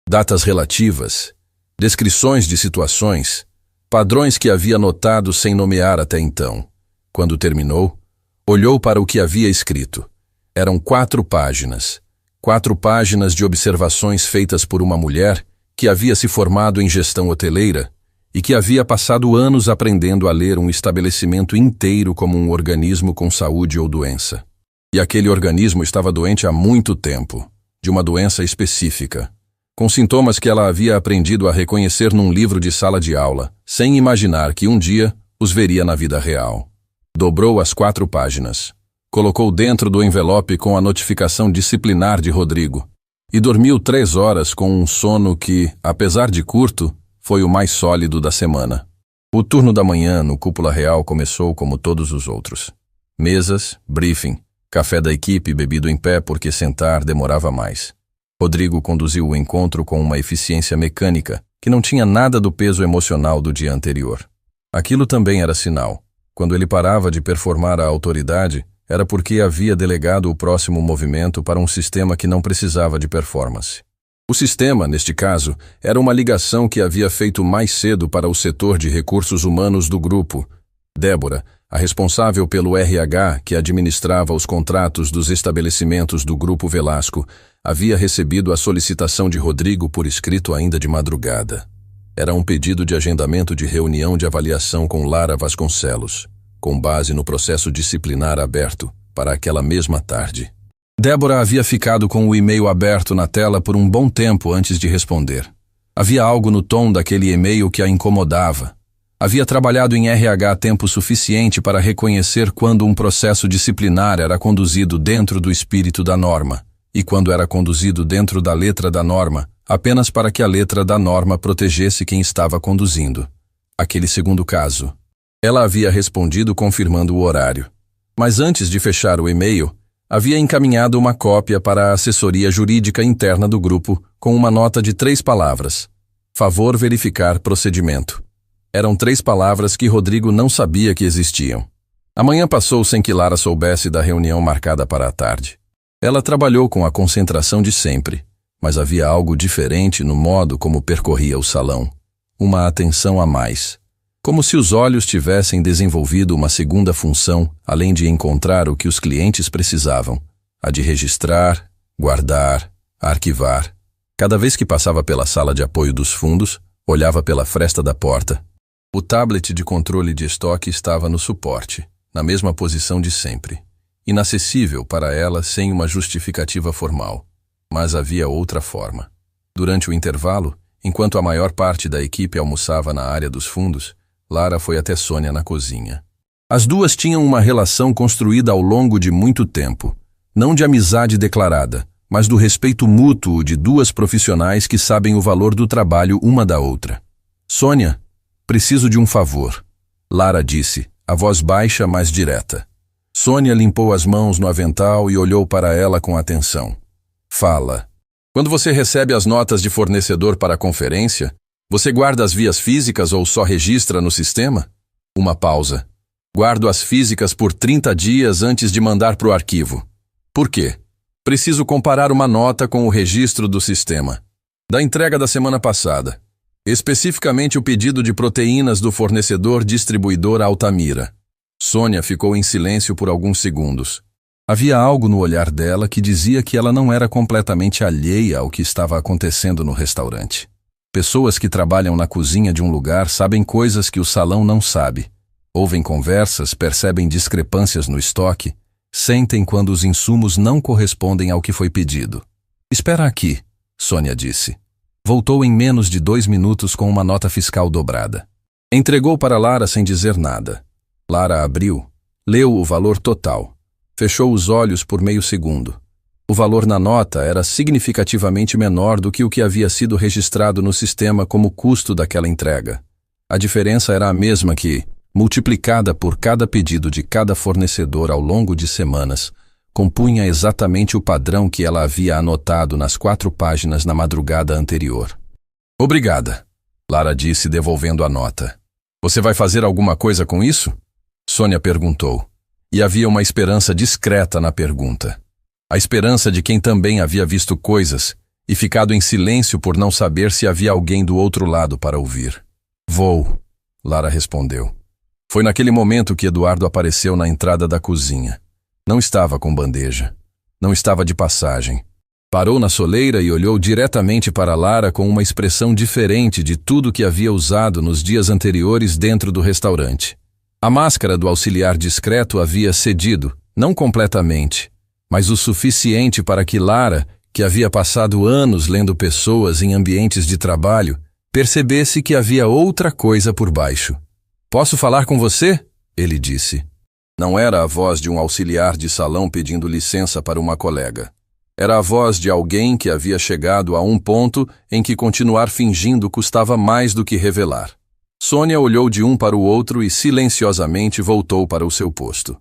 Datas relativas, descrições de situações, padrões que havia notado sem nomear até então. Quando terminou, olhou para o que havia escrito. Eram 4 páginas. 4 páginas de observações feitas por uma mulher que havia se formado em gestão hoteleira e que havia passado anos aprendendo a ler um estabelecimento inteiro como um organismo com saúde ou doença. E aquele organismo estava doente há muito tempo, de uma doença específica, com sintomas que ela havia aprendido a reconhecer num livro de sala de aula, sem imaginar que um dia os veria na vida real. Dobrou as 4 páginas, colocou dentro do envelope com a notificação disciplinar de Rodrigo e dormiu 3 horas com um sono que, apesar de curto, foi o mais sólido da semana. O turno da manhã no Cúpula Real começou como todos os outros. Mesas, briefing, café da equipe bebido em pé porque sentar demorava mais. Rodrigo conduziu o encontro com uma eficiência mecânica que não tinha nada do peso emocional do dia anterior. Aquilo também era sinal. Quando ele parava de performar a autoridade, era porque havia delegado o próximo movimento para um sistema que não precisava de performance. O sistema, neste caso, era uma ligação que havia feito mais cedo para o setor de recursos humanos do grupo. Débora, a responsável pelo RH que administrava os contratos dos estabelecimentos do Grupo Velasco, havia recebido a solicitação de Rodrigo por escrito ainda de madrugada. Era um pedido de agendamento de reunião de avaliação com Lara Vasconcelos, com base no processo disciplinar aberto, para aquela mesma tarde. Débora havia ficado com o e-mail aberto na tela por um bom tempo antes de responder. Havia algo no tom daquele e-mail que a incomodava. Havia trabalhado em RH tempo suficiente para reconhecer quando um processo disciplinar era conduzido dentro do espírito da norma, e quando era conduzido dentro da letra da norma, apenas para que a letra da norma protegesse quem estava conduzindo. Aquele segundo caso. Ela havia respondido confirmando o horário. Mas antes de fechar o e-mail, havia encaminhado uma cópia para a assessoria jurídica interna do grupo com uma nota de 3 palavras. Favor verificar procedimento. Eram 3 palavras que Rodrigo não sabia que existiam. A manhã passou sem que Lara soubesse da reunião marcada para a tarde. Ela trabalhou com a concentração de sempre, mas havia algo diferente no modo como percorria o salão. Uma atenção a mais. Como se os olhos tivessem desenvolvido uma segunda função, além de encontrar o que os clientes precisavam, a de registrar, guardar, arquivar. Cada vez que passava pela sala de apoio dos fundos, olhava pela fresta da porta. O tablet de controle de estoque estava no suporte, na mesma posição de sempre. Inacessível para ela sem uma justificativa formal. Mas havia outra forma. Durante o intervalo, enquanto a maior parte da equipe almoçava na área dos fundos, Lara foi até Sônia na cozinha. As duas tinham uma relação construída ao longo de muito tempo, não de amizade declarada, mas do respeito mútuo de 2 profissionais que sabem o valor do trabalho uma da outra. Sônia, preciso de um favor, Lara disse, a voz baixa, mas direta. Sônia limpou as mãos no avental e olhou para ela com atenção. Fala. Quando você recebe as notas de fornecedor para a conferência, você guarda as vias físicas ou só registra no sistema? Uma pausa. Guardo as físicas por 30 dias antes de mandar para o arquivo. Por quê? Preciso comparar uma nota com o registro do sistema. Da entrega da semana passada. Especificamente o pedido de proteínas do fornecedor distribuidor Altamira. Sônia ficou em silêncio por alguns segundos. Havia algo no olhar dela que dizia que ela não era completamente alheia ao que estava acontecendo no restaurante. Pessoas que trabalham na cozinha de um lugar sabem coisas que o salão não sabe. Ouvem conversas, percebem discrepâncias no estoque, sentem quando os insumos não correspondem ao que foi pedido. Espera aqui, Sônia disse. Voltou em menos de 2 minutos com uma nota fiscal dobrada. Entregou para Lara sem dizer nada. Lara abriu, leu o valor total. Fechou os olhos por meio segundo. O valor na nota era significativamente menor do que o que havia sido registrado no sistema como custo daquela entrega. A diferença era a mesma que, multiplicada por cada pedido de cada fornecedor ao longo de semanas, compunha exatamente o padrão que ela havia anotado nas 4 páginas na madrugada anterior. Obrigada, Lara disse devolvendo a nota. Você vai fazer alguma coisa com isso? Sônia perguntou. E havia uma esperança discreta na pergunta. A esperança de quem também havia visto coisas e ficado em silêncio por não saber se havia alguém do outro lado para ouvir. Vou, Lara respondeu. Foi naquele momento que Eduardo apareceu na entrada da cozinha. Não estava com bandeja. Não estava de passagem. Parou na soleira e olhou diretamente para Lara com uma expressão diferente de tudo que havia usado nos dias anteriores dentro do restaurante. A máscara do auxiliar discreto havia cedido, não completamente, mas o suficiente para que Lara, que havia passado anos lendo pessoas em ambientes de trabalho, percebesse que havia outra coisa por baixo. "Posso falar com você?" ele disse. Não era a voz de um auxiliar de salão pedindo licença para uma colega. Era a voz de alguém que havia chegado a um ponto em que continuar fingindo custava mais do que revelar. Sônia olhou de um para o outro e silenciosamente voltou para o seu posto.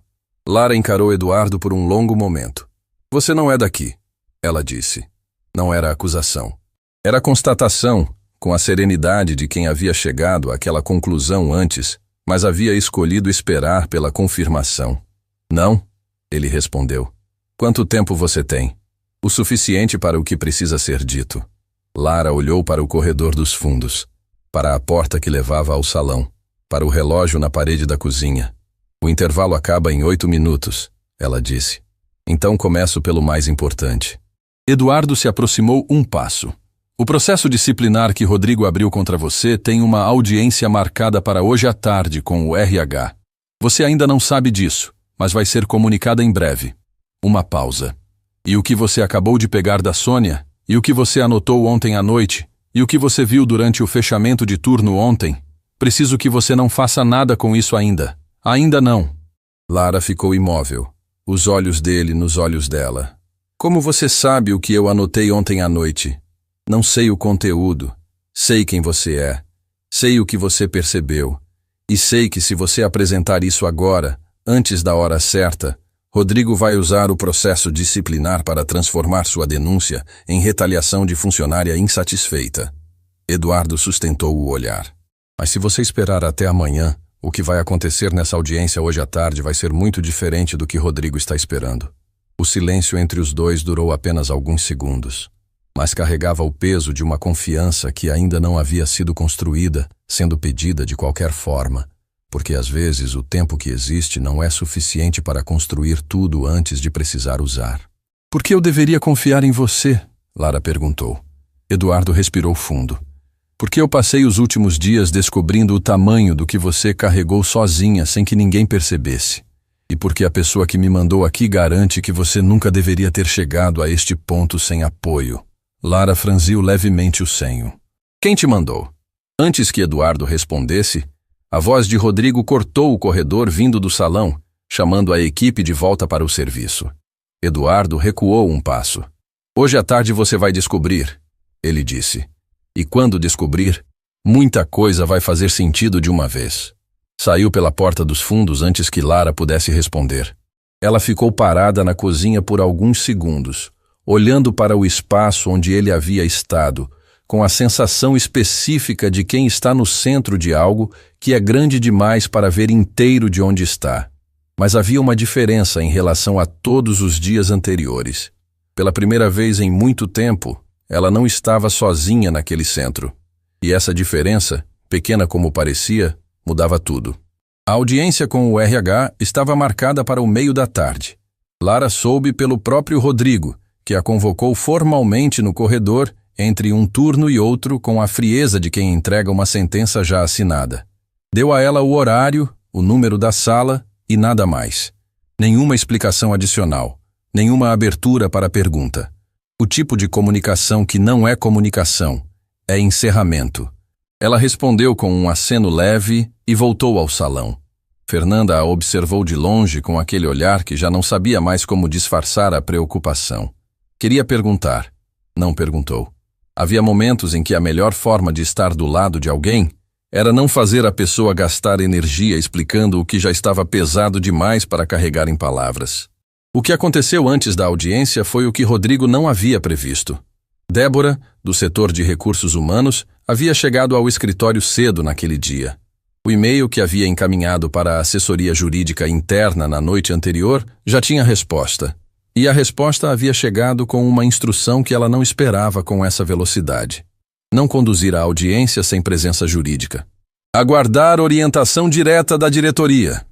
Lara encarou Eduardo por um longo momento. "Você não é daqui", ela disse. Não era acusação. Era constatação, com a serenidade de quem havia chegado àquela conclusão antes, mas havia escolhido esperar pela confirmação. "Não", ele respondeu. "Quanto tempo você tem?" "O suficiente para o que precisa ser dito." Lara olhou para o corredor dos fundos, para a porta que levava ao salão, para o relógio na parede da cozinha. "O intervalo acaba em 8 minutos, ela disse. "Então começo pelo mais importante." Eduardo se aproximou um passo. "O processo disciplinar que Rodrigo abriu contra você tem uma audiência marcada para hoje à tarde com o RH. Você ainda não sabe disso, mas vai ser comunicada em breve." Uma pausa. "E o que você acabou de pegar da Sônia? E o que você anotou ontem à noite? E o que você viu durante o fechamento de turno ontem? Preciso que você não faça nada com isso ainda. Ainda não." Lara ficou imóvel, os olhos dele nos olhos dela. "Como você sabe o que eu anotei ontem à noite? Não sei o conteúdo. Sei quem você é. Sei o que você percebeu. E sei que se você apresentar isso agora, antes da hora certa, Rodrigo vai usar o processo disciplinar para transformar sua denúncia em retaliação de funcionária insatisfeita." Eduardo sustentou o olhar. "Mas se você esperar até amanhã, o que vai acontecer nessa audiência hoje à tarde vai ser muito diferente do que Rodrigo está esperando." O silêncio entre os dois durou apenas alguns segundos, mas carregava o peso de uma confiança que ainda não havia sido construída, sendo pedida de qualquer forma, porque às vezes o tempo que existe não é suficiente para construir tudo antes de precisar usar. "Por que eu deveria confiar em você?" Lara perguntou. Eduardo respirou fundo. "Porque eu passei os últimos dias descobrindo o tamanho do que você carregou sozinha sem que ninguém percebesse. E porque a pessoa que me mandou aqui garante que você nunca deveria ter chegado a este ponto sem apoio." Lara franziu levemente o senho. "Quem te mandou?" Antes que Eduardo respondesse, a voz de Rodrigo cortou o corredor vindo do salão, chamando a equipe de volta para o serviço. Eduardo recuou um passo. "Hoje à tarde você vai descobrir", ele disse. "E quando descobrir, muita coisa vai fazer sentido de uma vez." Saiu pela porta dos fundos antes que Lara pudesse responder. Ela ficou parada na cozinha por alguns segundos, olhando para o espaço onde ele havia estado, com a sensação específica de quem está no centro de algo que é grande demais para ver inteiro de onde está. Mas havia uma diferença em relação a todos os dias anteriores. Pela primeira vez em muito tempo, ela não estava sozinha naquele centro. E essa diferença, pequena como parecia, mudava tudo. A audiência com o RH estava marcada para o meio da tarde. Lara soube pelo próprio Rodrigo, que a convocou formalmente no corredor entre um turno e outro com a frieza de quem entrega uma sentença já assinada. Deu a ela o horário, o número da sala e nada mais. Nenhuma explicação adicional, nenhuma abertura para pergunta. O tipo de comunicação que não é comunicação, é encerramento. Ela respondeu com um aceno leve e voltou ao salão. Fernanda a observou de longe com aquele olhar que já não sabia mais como disfarçar a preocupação. Queria perguntar. Não perguntou. Havia momentos em que a melhor forma de estar do lado de alguém era não fazer a pessoa gastar energia explicando o que já estava pesado demais para carregar em palavras. O que aconteceu antes da audiência foi o que Rodrigo não havia previsto. Débora, do setor de recursos humanos, havia chegado ao escritório cedo naquele dia. O e-mail que havia encaminhado para a assessoria jurídica interna na noite anterior já tinha resposta. E a resposta havia chegado com uma instrução que ela não esperava com essa velocidade. Não conduzir a audiência sem presença jurídica. Aguardar orientação direta da diretoria.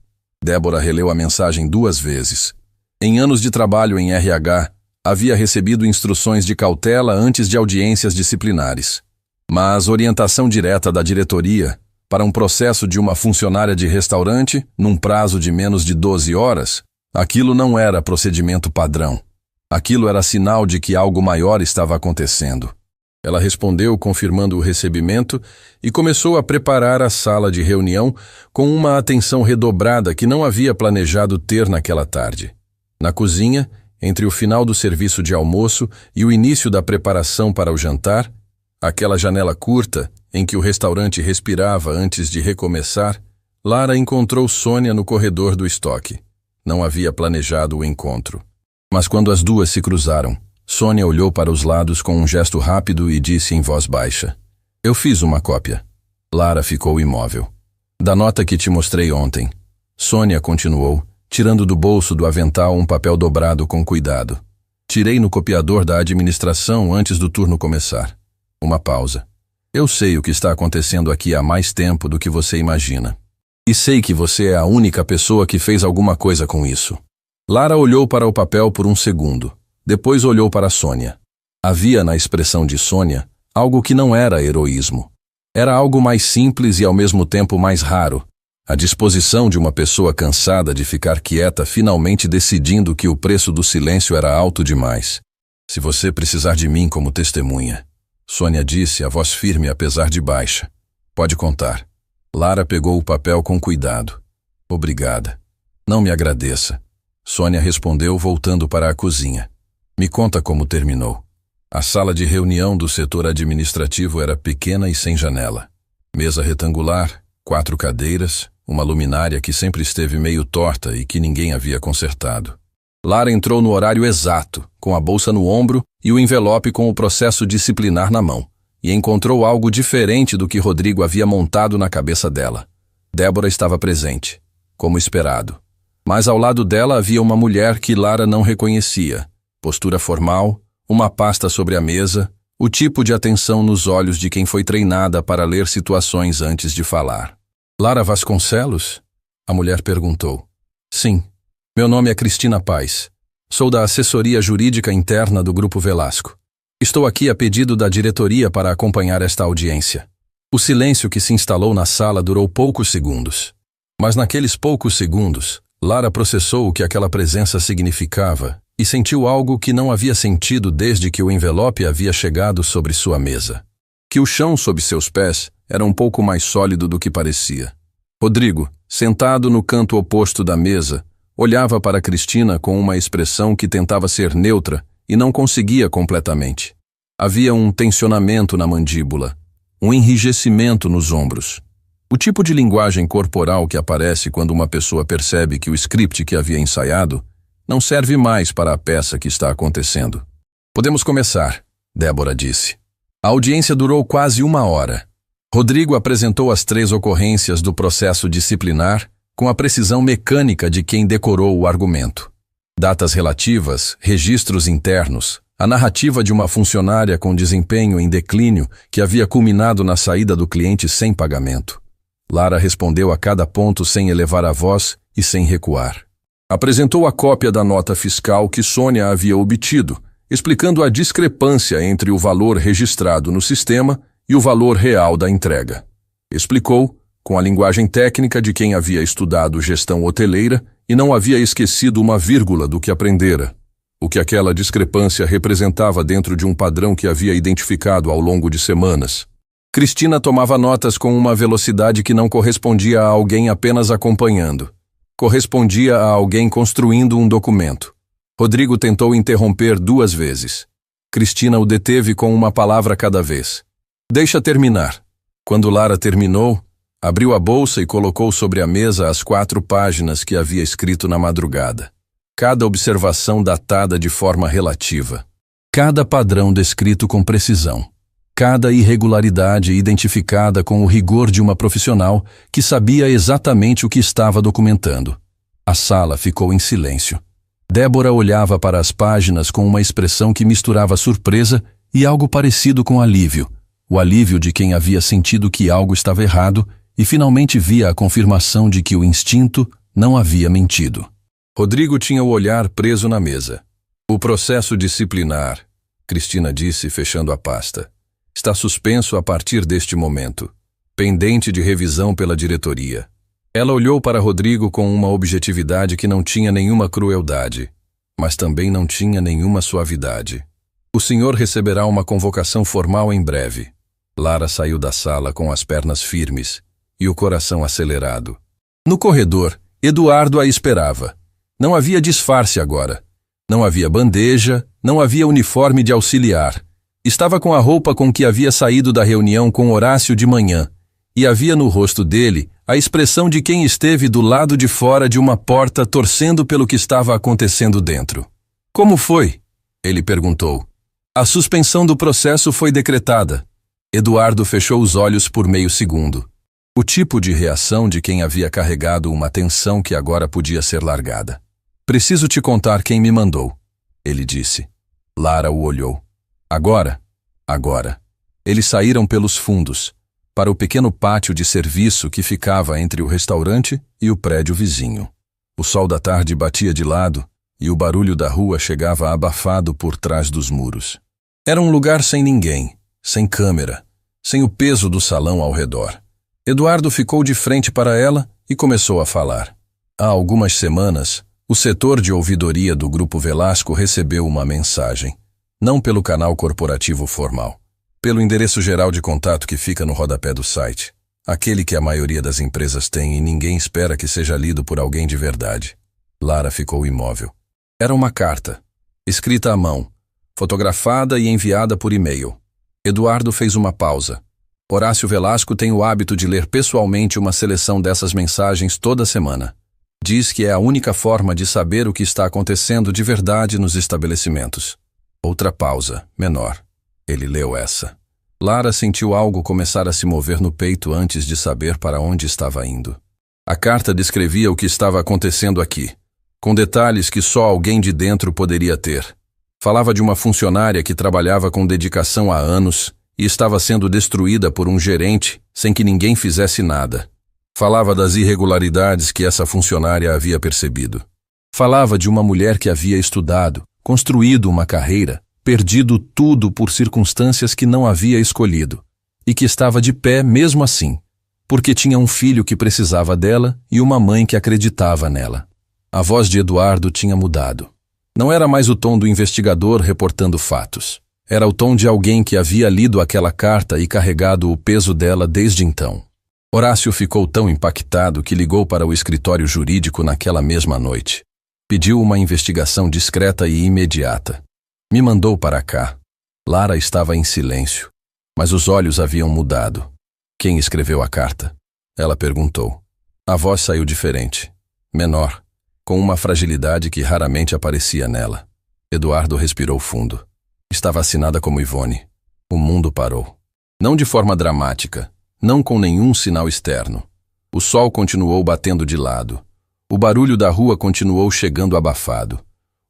Débora releu a mensagem 2 vezes. Em anos de trabalho em RH, Havia recebido instruções de cautela antes de audiências disciplinares. Mas orientação direta da diretoria para um processo de uma funcionária de restaurante, num prazo de menos de 12 horas, aquilo não era procedimento padrão. Aquilo era sinal de que algo maior estava acontecendo. Ela respondeu confirmando o recebimento e começou a preparar a sala de reunião com uma atenção redobrada que não havia planejado ter naquela tarde. Na cozinha, entre o final do serviço de almoço e o início da preparação para o jantar, aquela janela curta em que o restaurante respirava antes de recomeçar, Lara encontrou Sônia no corredor do estoque. Não havia planejado o encontro. Mas quando as duas se cruzaram, Sônia olhou para os lados com um gesto rápido e disse em voz baixa: "Eu fiz uma cópia." Lara ficou imóvel. "Da nota que te mostrei ontem." Sônia continuou, tirando do bolso do avental um papel dobrado com cuidado. "Tirei no copiador da administração antes do turno começar." Uma pausa. "Eu sei o que está acontecendo aqui há mais tempo do que você imagina. E sei que você é a única pessoa que fez alguma coisa com isso." Lara olhou para o papel por um segundo. Depois olhou para Sônia. Havia na expressão de Sônia algo que não era heroísmo. Era algo mais simples e ao mesmo tempo mais raro. A disposição de uma pessoa cansada de ficar quieta finalmente decidindo que o preço do silêncio era alto demais. "Se você precisar de mim como testemunha," Sônia disse, a voz firme apesar de baixa, "pode contar." Lara pegou o papel com cuidado. "Obrigada." "Não me agradeça." Sônia respondeu voltando para a cozinha. "Me conta como terminou." A sala de reunião do setor administrativo era pequena e sem janela. Mesa retangular, 4 cadeiras, uma luminária que sempre esteve meio torta e que ninguém havia consertado. Lara entrou no horário exato, com a bolsa no ombro e o envelope com o processo disciplinar na mão, e encontrou algo diferente do que Rodrigo havia montado na cabeça dela. Débora estava presente, como esperado. Mas ao lado dela havia uma mulher que Lara não reconhecia. Postura formal, uma pasta sobre a mesa, o tipo de atenção nos olhos de quem foi treinada para ler situações antes de falar. "Lara Vasconcelos?" a mulher perguntou. "Sim. Meu nome é Cristina Paz. Sou da assessoria jurídica interna do Grupo Velasco. Estou aqui a pedido da diretoria para acompanhar esta audiência." O silêncio que se instalou na sala durou poucos segundos. Mas naqueles poucos segundos, Lara processou o que aquela presença significava e sentiu algo que não havia sentido desde que o envelope havia chegado sobre sua mesa. Que o chão sob seus pés era um pouco mais sólido do que parecia. Rodrigo, sentado no canto oposto da mesa, olhava para Cristina com uma expressão que tentava ser neutra e não conseguia completamente. Havia um tensionamento na mandíbula, um enrijecimento nos ombros. O tipo de linguagem corporal que aparece quando uma pessoa percebe que o script que havia ensaiado não serve mais para a peça que está acontecendo. "Podemos começar," Débora disse. A audiência durou quase 1 hora. Rodrigo apresentou as 3 ocorrências do processo disciplinar com a precisão mecânica de quem decorou o argumento. Datas relativas, registros internos, a narrativa de uma funcionária com desempenho em declínio que havia culminado na saída do cliente sem pagamento. Lara respondeu a cada ponto sem elevar a voz e sem recuar. Apresentou a cópia da nota fiscal que Sônia havia obtido, explicando a discrepância entre o valor registrado no sistema e o valor real da entrega. Explicou, com a linguagem técnica de quem havia estudado gestão hoteleira e não havia esquecido uma vírgula do que aprendera, o que aquela discrepância representava dentro de um padrão que havia identificado ao longo de semanas. Cristina tomava notas com uma velocidade que não correspondia a alguém apenas acompanhando. Correspondia a alguém construindo um documento. Rodrigo tentou interromper 2 vezes. Cristina o deteve com uma palavra cada vez. "Deixa terminar." Quando Lara terminou, abriu a bolsa e colocou sobre a mesa as 4 páginas que havia escrito na madrugada. Cada observação datada de forma relativa. Cada padrão descrito com precisão. Cada irregularidade identificada com o rigor de uma profissional que sabia exatamente o que estava documentando. A sala ficou em silêncio. Débora olhava para as páginas com uma expressão que misturava surpresa e algo parecido com alívio. O alívio de quem havia sentido que algo estava errado e finalmente via a confirmação de que o instinto não havia mentido. Rodrigo tinha o olhar preso na mesa. O processo disciplinar, Cristina disse, fechando a pasta, está suspenso a partir deste momento, pendente de revisão pela diretoria. Ela olhou para Rodrigo com uma objetividade que não tinha nenhuma crueldade, mas também não tinha nenhuma suavidade. O senhor receberá uma convocação formal em breve. Lara saiu da sala com as pernas firmes e o coração acelerado. No corredor, Eduardo a esperava. Não havia disfarce agora. Não havia bandeja, não havia uniforme de auxiliar. Estava com a roupa com que havia saído da reunião com Horácio de manhã, e havia no rosto dele a expressão de quem esteve do lado de fora de uma porta torcendo pelo que estava acontecendo dentro. Como foi? Ele perguntou. A suspensão do processo foi decretada. Eduardo fechou os olhos por meio segundo. O tipo de reação de quem havia carregado uma tensão que agora podia ser largada. Preciso te contar quem me mandou, ele disse. Lara o olhou. Agora? Agora. Eles saíram pelos fundos, para o pequeno pátio de serviço que ficava entre o restaurante e o prédio vizinho. O sol da tarde batia de lado e o barulho da rua chegava abafado por trás dos muros. Era um lugar sem ninguém, sem câmera, sem o peso do salão ao redor. Eduardo ficou de frente para ela e começou a falar. Há algumas semanas, o setor de ouvidoria do Grupo Velasco recebeu uma mensagem, não pelo canal corporativo formal, pelo endereço geral de contato que fica no rodapé do site, aquele que a maioria das empresas tem e ninguém espera que seja lido por alguém de verdade. Lara ficou imóvel. Era uma carta, escrita à mão, fotografada e enviada por e-mail. Eduardo fez uma pausa. Horácio Velasco tem o hábito de ler pessoalmente uma seleção dessas mensagens toda semana. Diz que é a única forma de saber o que está acontecendo de verdade nos estabelecimentos. Outra pausa, menor. Ele leu essa. Lara sentiu algo começar a se mover no peito antes de saber para onde estava indo. A carta descrevia o que estava acontecendo aqui, com detalhes que só alguém de dentro poderia ter. Falava de uma funcionária que trabalhava com dedicação há anos e estava sendo destruída por um gerente sem que ninguém fizesse nada. Falava das irregularidades que essa funcionária havia percebido. Falava de uma mulher que havia estudado, construído uma carreira, perdido tudo por circunstâncias que não havia escolhido, e que estava de pé mesmo assim, porque tinha um filho que precisava dela e uma mãe que acreditava nela. A voz de Eduardo tinha mudado. Não era mais o tom do investigador reportando fatos. Era o tom de alguém que havia lido aquela carta e carregado o peso dela desde então. Horácio ficou tão impactado que ligou para o escritório jurídico naquela mesma noite. Pediu uma investigação discreta e imediata. Me mandou para cá. Lara estava em silêncio, mas os olhos haviam mudado. Quem escreveu a carta? Ela perguntou. A voz saiu diferente, menor, com uma fragilidade que raramente aparecia nela. Eduardo respirou fundo. Estava assinada como Ivone. O mundo parou. Não de forma dramática, não com nenhum sinal externo. O sol continuou batendo de lado. O barulho da rua continuou chegando abafado.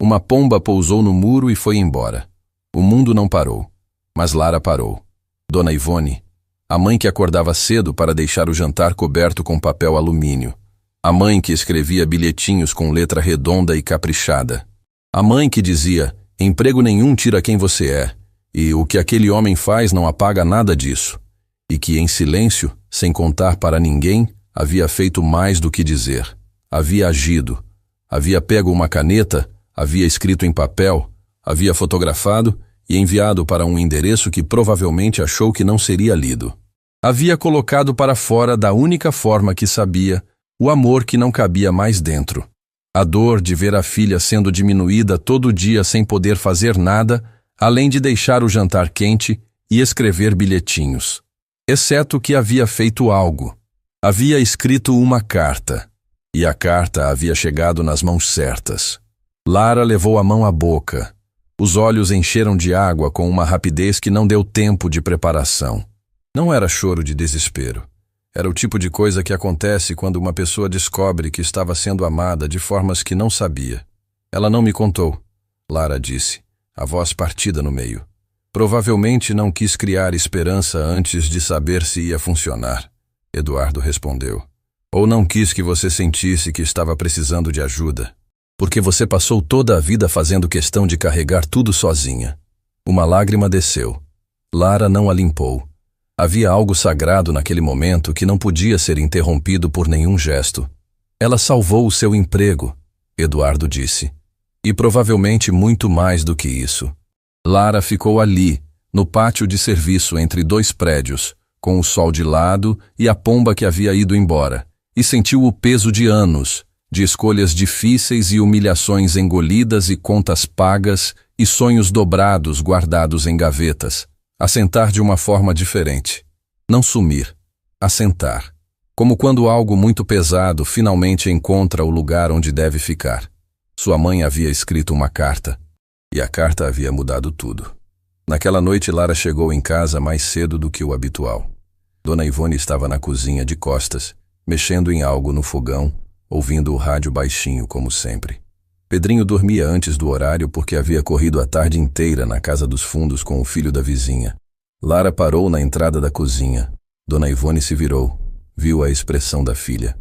Uma pomba pousou no muro e foi embora. O mundo não parou, mas Lara parou. Dona Ivone, a mãe que acordava cedo para deixar o jantar coberto com papel alumínio. A mãe que escrevia bilhetinhos com letra redonda e caprichada. A mãe que dizia, emprego nenhum tira quem você é, e o que aquele homem faz não apaga nada disso. E que, em silêncio, sem contar para ninguém, havia feito mais do que dizer. Havia agido. Havia pego uma caneta, havia escrito em papel, havia fotografado e enviado para um endereço que provavelmente achou que não seria lido. Havia colocado para fora da única forma que sabia, o amor que não cabia mais dentro. A dor de ver a filha sendo diminuída todo dia sem poder fazer nada, além de deixar o jantar quente e escrever bilhetinhos. Exceto que havia feito algo. Havia escrito uma carta. E a carta havia chegado nas mãos certas. Lara levou a mão à boca. Os olhos encheram de água com uma rapidez que não deu tempo de preparação. Não era choro de desespero. Era o tipo de coisa que acontece quando uma pessoa descobre que estava sendo amada de formas que não sabia. Ela não me contou, Lara disse, a voz partida no meio. Provavelmente não quis criar esperança antes de saber se ia funcionar, Eduardo respondeu. Ou não quis que você sentisse que estava precisando de ajuda. Porque você passou toda a vida fazendo questão de carregar tudo sozinha. Uma lágrima desceu. Lara não a limpou. Havia algo sagrado naquele momento que não podia ser interrompido por nenhum gesto. Ela salvou o seu emprego, Eduardo disse. E provavelmente muito mais do que isso. Lara ficou ali, no pátio de serviço entre dois prédios, com o sol de lado e a pomba que havia ido embora, e sentiu o peso de anos, de escolhas difíceis e humilhações engolidas e contas pagas e sonhos dobrados guardados em gavetas. Assentar de uma forma diferente. Não sumir. Assentar. Como quando algo muito pesado finalmente encontra o lugar onde deve ficar. Sua mãe havia escrito uma carta. E a carta havia mudado tudo. Naquela noite, Lara chegou em casa mais cedo do que o habitual. Dona Ivone estava na cozinha de costas, mexendo em algo no fogão, ouvindo o rádio baixinho como sempre. Pedrinho dormia antes do horário porque havia corrido a tarde inteira na casa dos fundos com o filho da vizinha. Lara parou na entrada da cozinha. Dona Ivone se virou, viu a expressão da filha.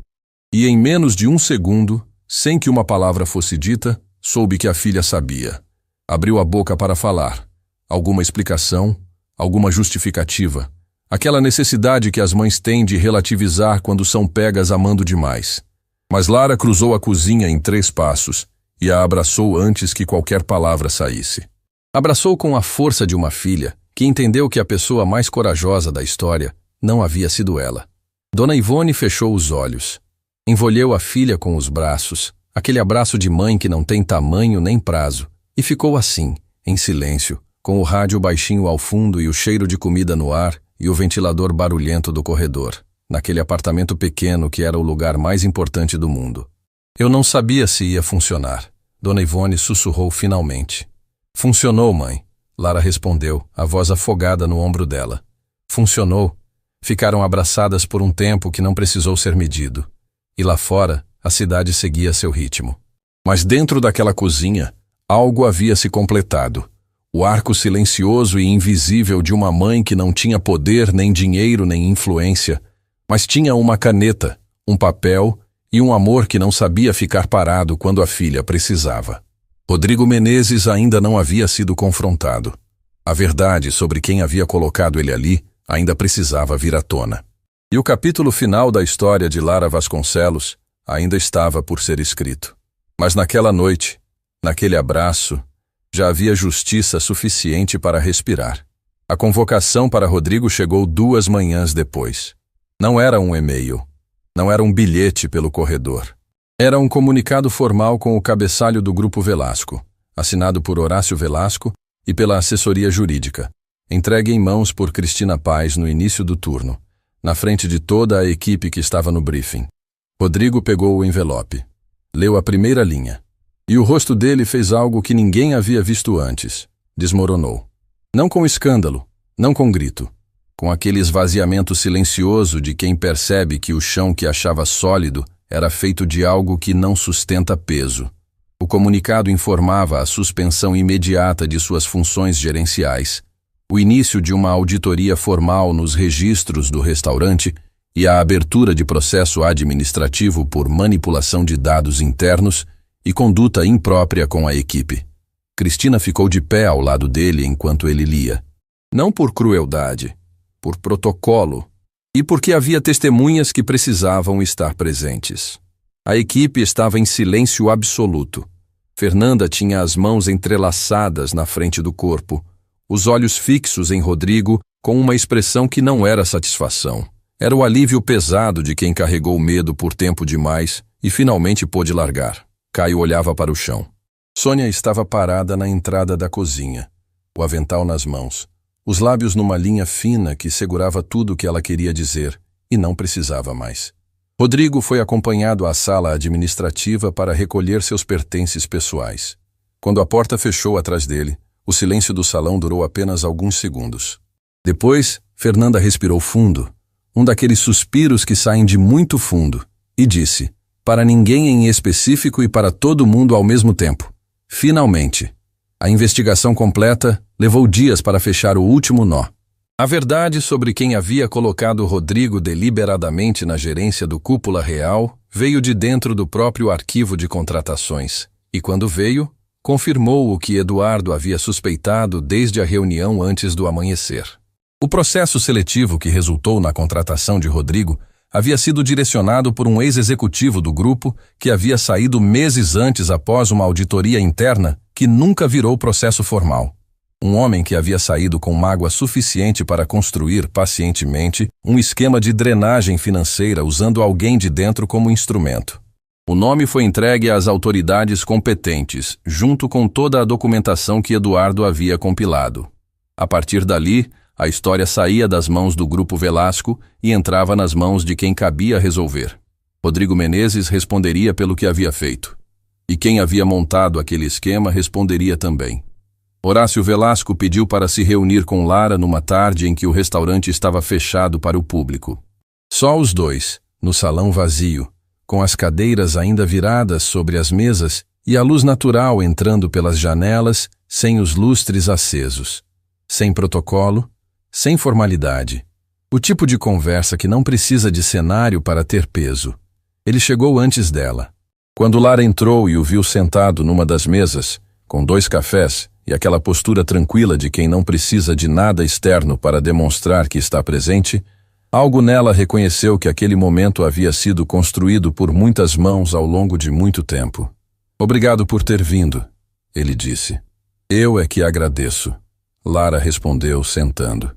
E em menos de um segundo, sem que uma palavra fosse dita, soube que a filha sabia. Abriu a boca para falar. Alguma explicação, alguma justificativa. Aquela necessidade que as mães têm de relativizar quando são pegas amando demais. Mas Lara cruzou a cozinha em 3 passos e a abraçou antes que qualquer palavra saísse. Abraçou com a força de uma filha, que entendeu que a pessoa mais corajosa da história não havia sido ela. Dona Ivone fechou os olhos. Envolveu a filha com os braços, aquele abraço de mãe que não tem tamanho nem prazo, e ficou assim, em silêncio, com o rádio baixinho ao fundo e o cheiro de comida no ar e o ventilador barulhento do corredor, naquele apartamento pequeno que era o lugar mais importante do mundo. Eu não sabia se ia funcionar. Dona Ivone sussurrou finalmente. Funcionou, mãe. Lara respondeu, a voz afogada no ombro dela. Funcionou. Ficaram abraçadas por um tempo que não precisou ser medido. E lá fora, a cidade seguia seu ritmo. Mas dentro daquela cozinha, algo havia se completado. O arco silencioso e invisível de uma mãe que não tinha poder, nem dinheiro, nem influência, mas tinha uma caneta, um papel e um amor que não sabia ficar parado quando a filha precisava. Rodrigo Menezes ainda não havia sido confrontado. A verdade sobre quem havia colocado ele ali ainda precisava vir à tona. E o capítulo final da história de Lara Vasconcelos ainda estava por ser escrito. Mas naquela noite, naquele abraço, já havia justiça suficiente para respirar. A convocação para Rodrigo chegou 2 manhãs depois. Não era um e-mail. Não era um bilhete pelo corredor. Era um comunicado formal com o cabeçalho do Grupo Velasco, assinado por Horácio Velasco e pela assessoria jurídica, entregue em mãos por Cristina Paz no início do turno, na frente de toda a equipe que estava no briefing. Rodrigo pegou o envelope. Leu a primeira linha. E o rosto dele fez algo que ninguém havia visto antes. Desmoronou. Não com escândalo, não com grito. Com aquele esvaziamento silencioso de quem percebe que o chão que achava sólido era feito de algo que não sustenta peso. O comunicado informava a suspensão imediata de suas funções gerenciais, o início de uma auditoria formal nos registros do restaurante e a abertura de processo administrativo por manipulação de dados internos e conduta imprópria com a equipe. Cristina ficou de pé ao lado dele enquanto ele lia. Não por crueldade, por protocolo, e porque havia testemunhas que precisavam estar presentes. A equipe estava em silêncio absoluto. Fernanda tinha as mãos entrelaçadas na frente do corpo, os olhos fixos em Rodrigo com uma expressão que não era satisfação. Era o alívio pesado de quem carregou medo por tempo demais e finalmente pôde largar. Caio olhava para o chão. Sônia estava parada na entrada da cozinha, o avental nas mãos, os lábios numa linha fina que segurava tudo o que ela queria dizer e não precisava mais. Rodrigo foi acompanhado à sala administrativa para recolher seus pertences pessoais. Quando a porta fechou atrás dele, o silêncio do salão durou apenas alguns segundos. Depois, Fernanda respirou fundo, um daqueles suspiros que saem de muito fundo, e disse, para ninguém em específico e para todo mundo ao mesmo tempo. Finalmente, a investigação completa levou dias para fechar o último nó. A verdade sobre quem havia colocado Rodrigo deliberadamente na gerência do Cúpula Real veio de dentro do próprio arquivo de contratações, E quando veio, confirmou o que Eduardo havia suspeitado desde a reunião antes do amanhecer. O processo seletivo que resultou na contratação de Rodrigo havia sido direcionado por um ex-executivo do grupo que havia saído meses antes após uma auditoria interna que nunca virou processo formal. Um homem que havia saído com mágoa suficiente para construir pacientemente um esquema de drenagem financeira usando alguém de dentro como instrumento. O nome foi entregue às autoridades competentes, junto com toda a documentação que Eduardo havia compilado. A partir dali, a história saía das mãos do Grupo Velasco e entrava nas mãos de quem cabia resolver. Rodrigo Menezes responderia pelo que havia feito. E quem havia montado aquele esquema responderia também. Horácio Velasco pediu para se reunir com Lara numa tarde em que o restaurante estava fechado para o público. Só os dois, no salão vazio, com as cadeiras ainda viradas sobre as mesas e a luz natural entrando pelas janelas, sem os lustres acesos. Sem protocolo, sem formalidade. O tipo de conversa que não precisa de cenário para ter peso. Ele chegou antes dela. Quando Lara entrou e o viu sentado numa das mesas, com 2 cafés e aquela postura tranquila de quem não precisa de nada externo para demonstrar que está presente, algo nela reconheceu que aquele momento havia sido construído por muitas mãos ao longo de muito tempo. "Obrigado por ter vindo", ele disse. "Eu é que agradeço", Lara respondeu, sentando.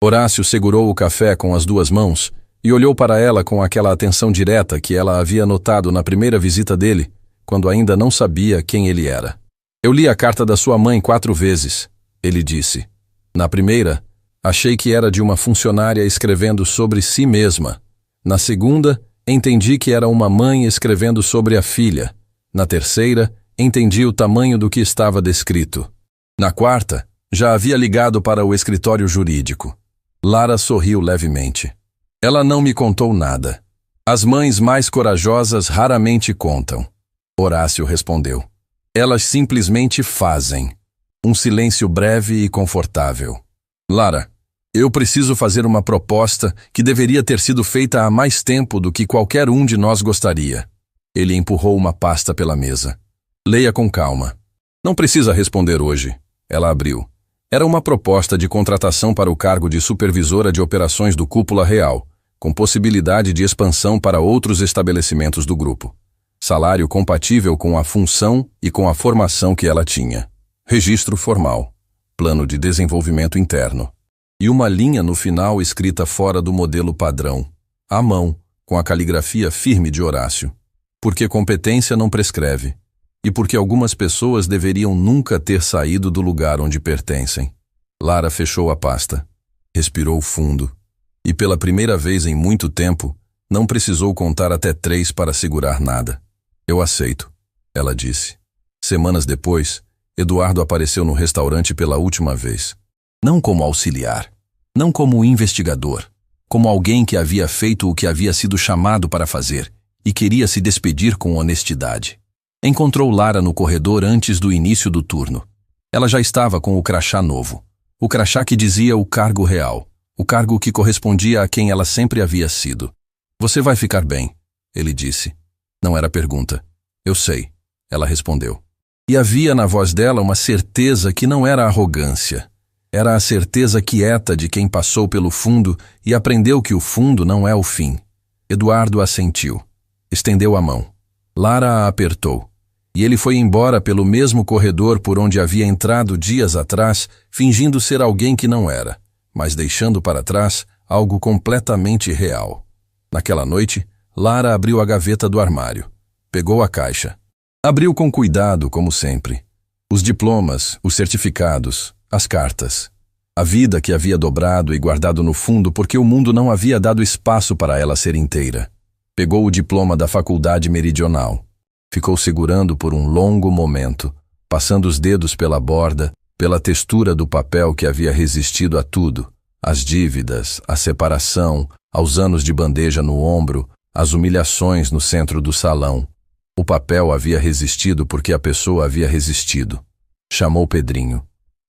Horácio segurou o café com as 2 mãos e olhou para ela com aquela atenção direta que ela havia notado na primeira visita dele, quando ainda não sabia quem ele era. "Eu li a carta da sua mãe 4 vezes", ele disse. "Na primeira, achei que era de uma funcionária escrevendo sobre si mesma. Na segunda, entendi que era uma mãe escrevendo sobre a filha. Na terceira, entendi o tamanho do que estava descrito. Na quarta, já havia ligado para o escritório jurídico." Lara sorriu levemente. "Ela não me contou nada. As mães mais corajosas raramente contam", Horácio respondeu. "Elas simplesmente fazem." Um silêncio breve e confortável. "Lara, eu preciso fazer uma proposta que deveria ter sido feita há mais tempo do que qualquer um de nós gostaria." Ele empurrou uma pasta pela mesa. "Leia com calma. Não precisa responder hoje." Ela abriu. Era uma proposta de contratação para o cargo de supervisora de operações do Cúpula Real, com possibilidade de expansão para outros estabelecimentos do grupo. Salário compatível com a função e com a formação que ela tinha. Registro formal. Plano de desenvolvimento interno. E uma linha no final escrita fora do modelo padrão, à mão, com a caligrafia firme de Horácio. Porque competência não prescreve. E porque algumas pessoas deveriam nunca ter saído do lugar onde pertencem. Lara fechou a pasta. Respirou fundo. E pela primeira vez em muito tempo, não precisou contar até 3 para segurar nada. "Eu aceito", ela disse. Semanas depois, Eduardo apareceu no restaurante pela última vez. Não como auxiliar, não como investigador, como alguém que havia feito o que havia sido chamado para fazer e queria se despedir com honestidade. Encontrou Lara no corredor antes do início do turno. Ela já estava com o crachá novo. O crachá que dizia o cargo real. O cargo que correspondia a quem ela sempre havia sido. "Você vai ficar bem", ele disse. Não era pergunta. "Eu sei", ela respondeu. E havia na voz dela uma certeza que não era arrogância. Era a certeza quieta de quem passou pelo fundo e aprendeu que o fundo não é o fim. Eduardo assentiu. Estendeu a mão. Lara a apertou. E ele foi embora pelo mesmo corredor por onde havia entrado dias atrás, fingindo ser alguém que não era, mas deixando para trás algo completamente real. Naquela noite, Lara abriu a gaveta do armário. Pegou a caixa. Abriu com cuidado, como sempre. Os diplomas, os certificados, as cartas. A vida que havia dobrado e guardado no fundo porque o mundo não havia dado espaço para ela ser inteira. Pegou o diploma da Faculdade Meridional. Ficou segurando por um longo momento, passando os dedos pela borda, pela textura do papel que havia resistido a tudo, às dívidas, à separação, aos anos de bandeja no ombro, às humilhações no centro do salão. O papel havia resistido porque a pessoa havia resistido. Chamou Pedrinho.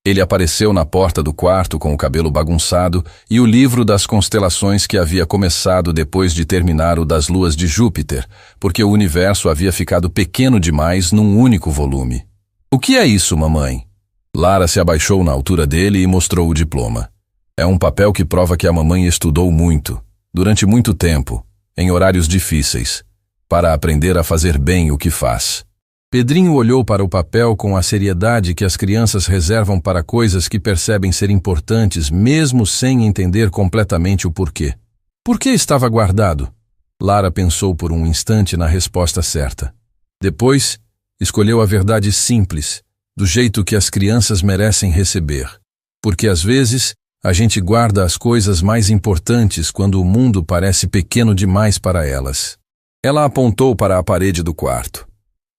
Ele apareceu na porta do quarto com o cabelo bagunçado e o livro das constelações que havia começado depois de terminar o das luas de Júpiter, porque o universo havia ficado pequeno demais num único volume. "O que é isso, mamãe?" Lara se abaixou na altura dele e mostrou o diploma. "É um papel que prova que a mamãe estudou muito, durante muito tempo, em horários difíceis, para aprender a fazer bem o que faz." Pedrinho olhou para o papel com a seriedade que as crianças reservam para coisas que percebem ser importantes mesmo sem entender completamente o porquê. Por que estava guardado? Lara pensou por um instante na resposta certa. Depois, escolheu a verdade simples, do jeito que as crianças merecem receber. Porque às vezes, a gente guarda as coisas mais importantes quando o mundo parece pequeno demais para elas. Ela apontou para a parede do quarto.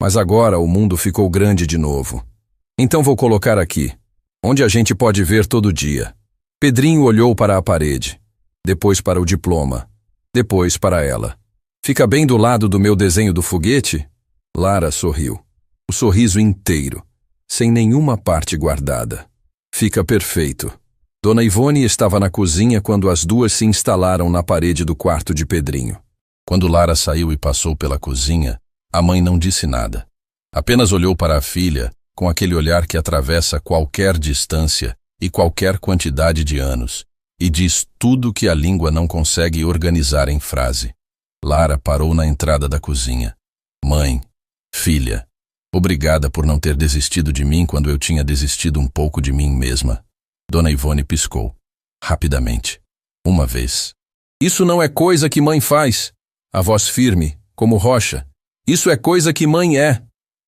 Mas agora o mundo ficou grande de novo. "Então vou colocar aqui, onde a gente pode ver todo dia." Pedrinho olhou para a parede, depois para o diploma, depois para ela. "Fica bem do lado do meu desenho do foguete?" Lara sorriu. O sorriso inteiro, sem nenhuma parte guardada. "Fica perfeito." Dona Ivone estava na cozinha quando as duas se instalaram na parede do quarto de Pedrinho. Quando Lara saiu e passou pela cozinha, a mãe não disse nada. Apenas olhou para a filha com aquele olhar que atravessa qualquer distância e qualquer quantidade de anos e diz tudo que a língua não consegue organizar em frase. Lara parou na entrada da cozinha. "Mãe, filha, obrigada por não ter desistido de mim quando eu tinha desistido um pouco de mim mesma." Dona Ivone piscou, rapidamente, uma vez. "Isso não é coisa que mãe faz." A voz firme, como rocha. "Isso é coisa que mãe é."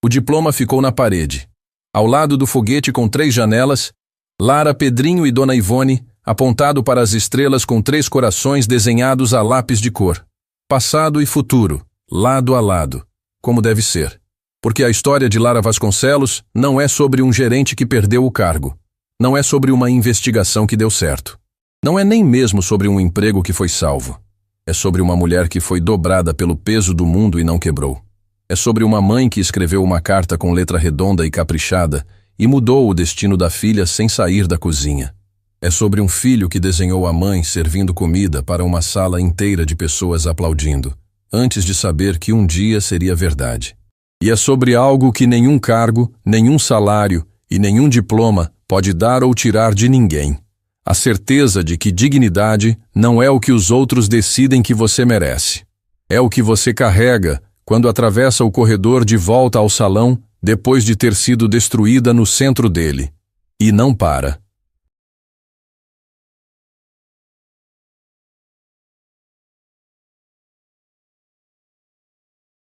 O diploma ficou na parede. Ao lado do foguete com 3 janelas, Lara, Pedrinho e Dona Ivone, apontado para as estrelas com 3 corações desenhados a lápis de cor. Passado e futuro, lado a lado, como deve ser. Porque a história de Lara Vasconcelos não é sobre um gerente que perdeu o cargo. Não é sobre uma investigação que deu certo. Não é nem mesmo sobre um emprego que foi salvo. É sobre uma mulher que foi dobrada pelo peso do mundo e não quebrou. É sobre uma mãe que escreveu uma carta com letra redonda e caprichada e mudou o destino da filha sem sair da cozinha. É sobre um filho que desenhou a mãe servindo comida para uma sala inteira de pessoas aplaudindo, antes de saber que um dia seria verdade. E é sobre algo que nenhum cargo, nenhum salário e nenhum diploma pode dar ou tirar de ninguém. A certeza de que dignidade não é o que os outros decidem que você merece. É o que você carrega quando atravessa o corredor de volta ao salão depois de ter sido destruída no centro dele. E não para.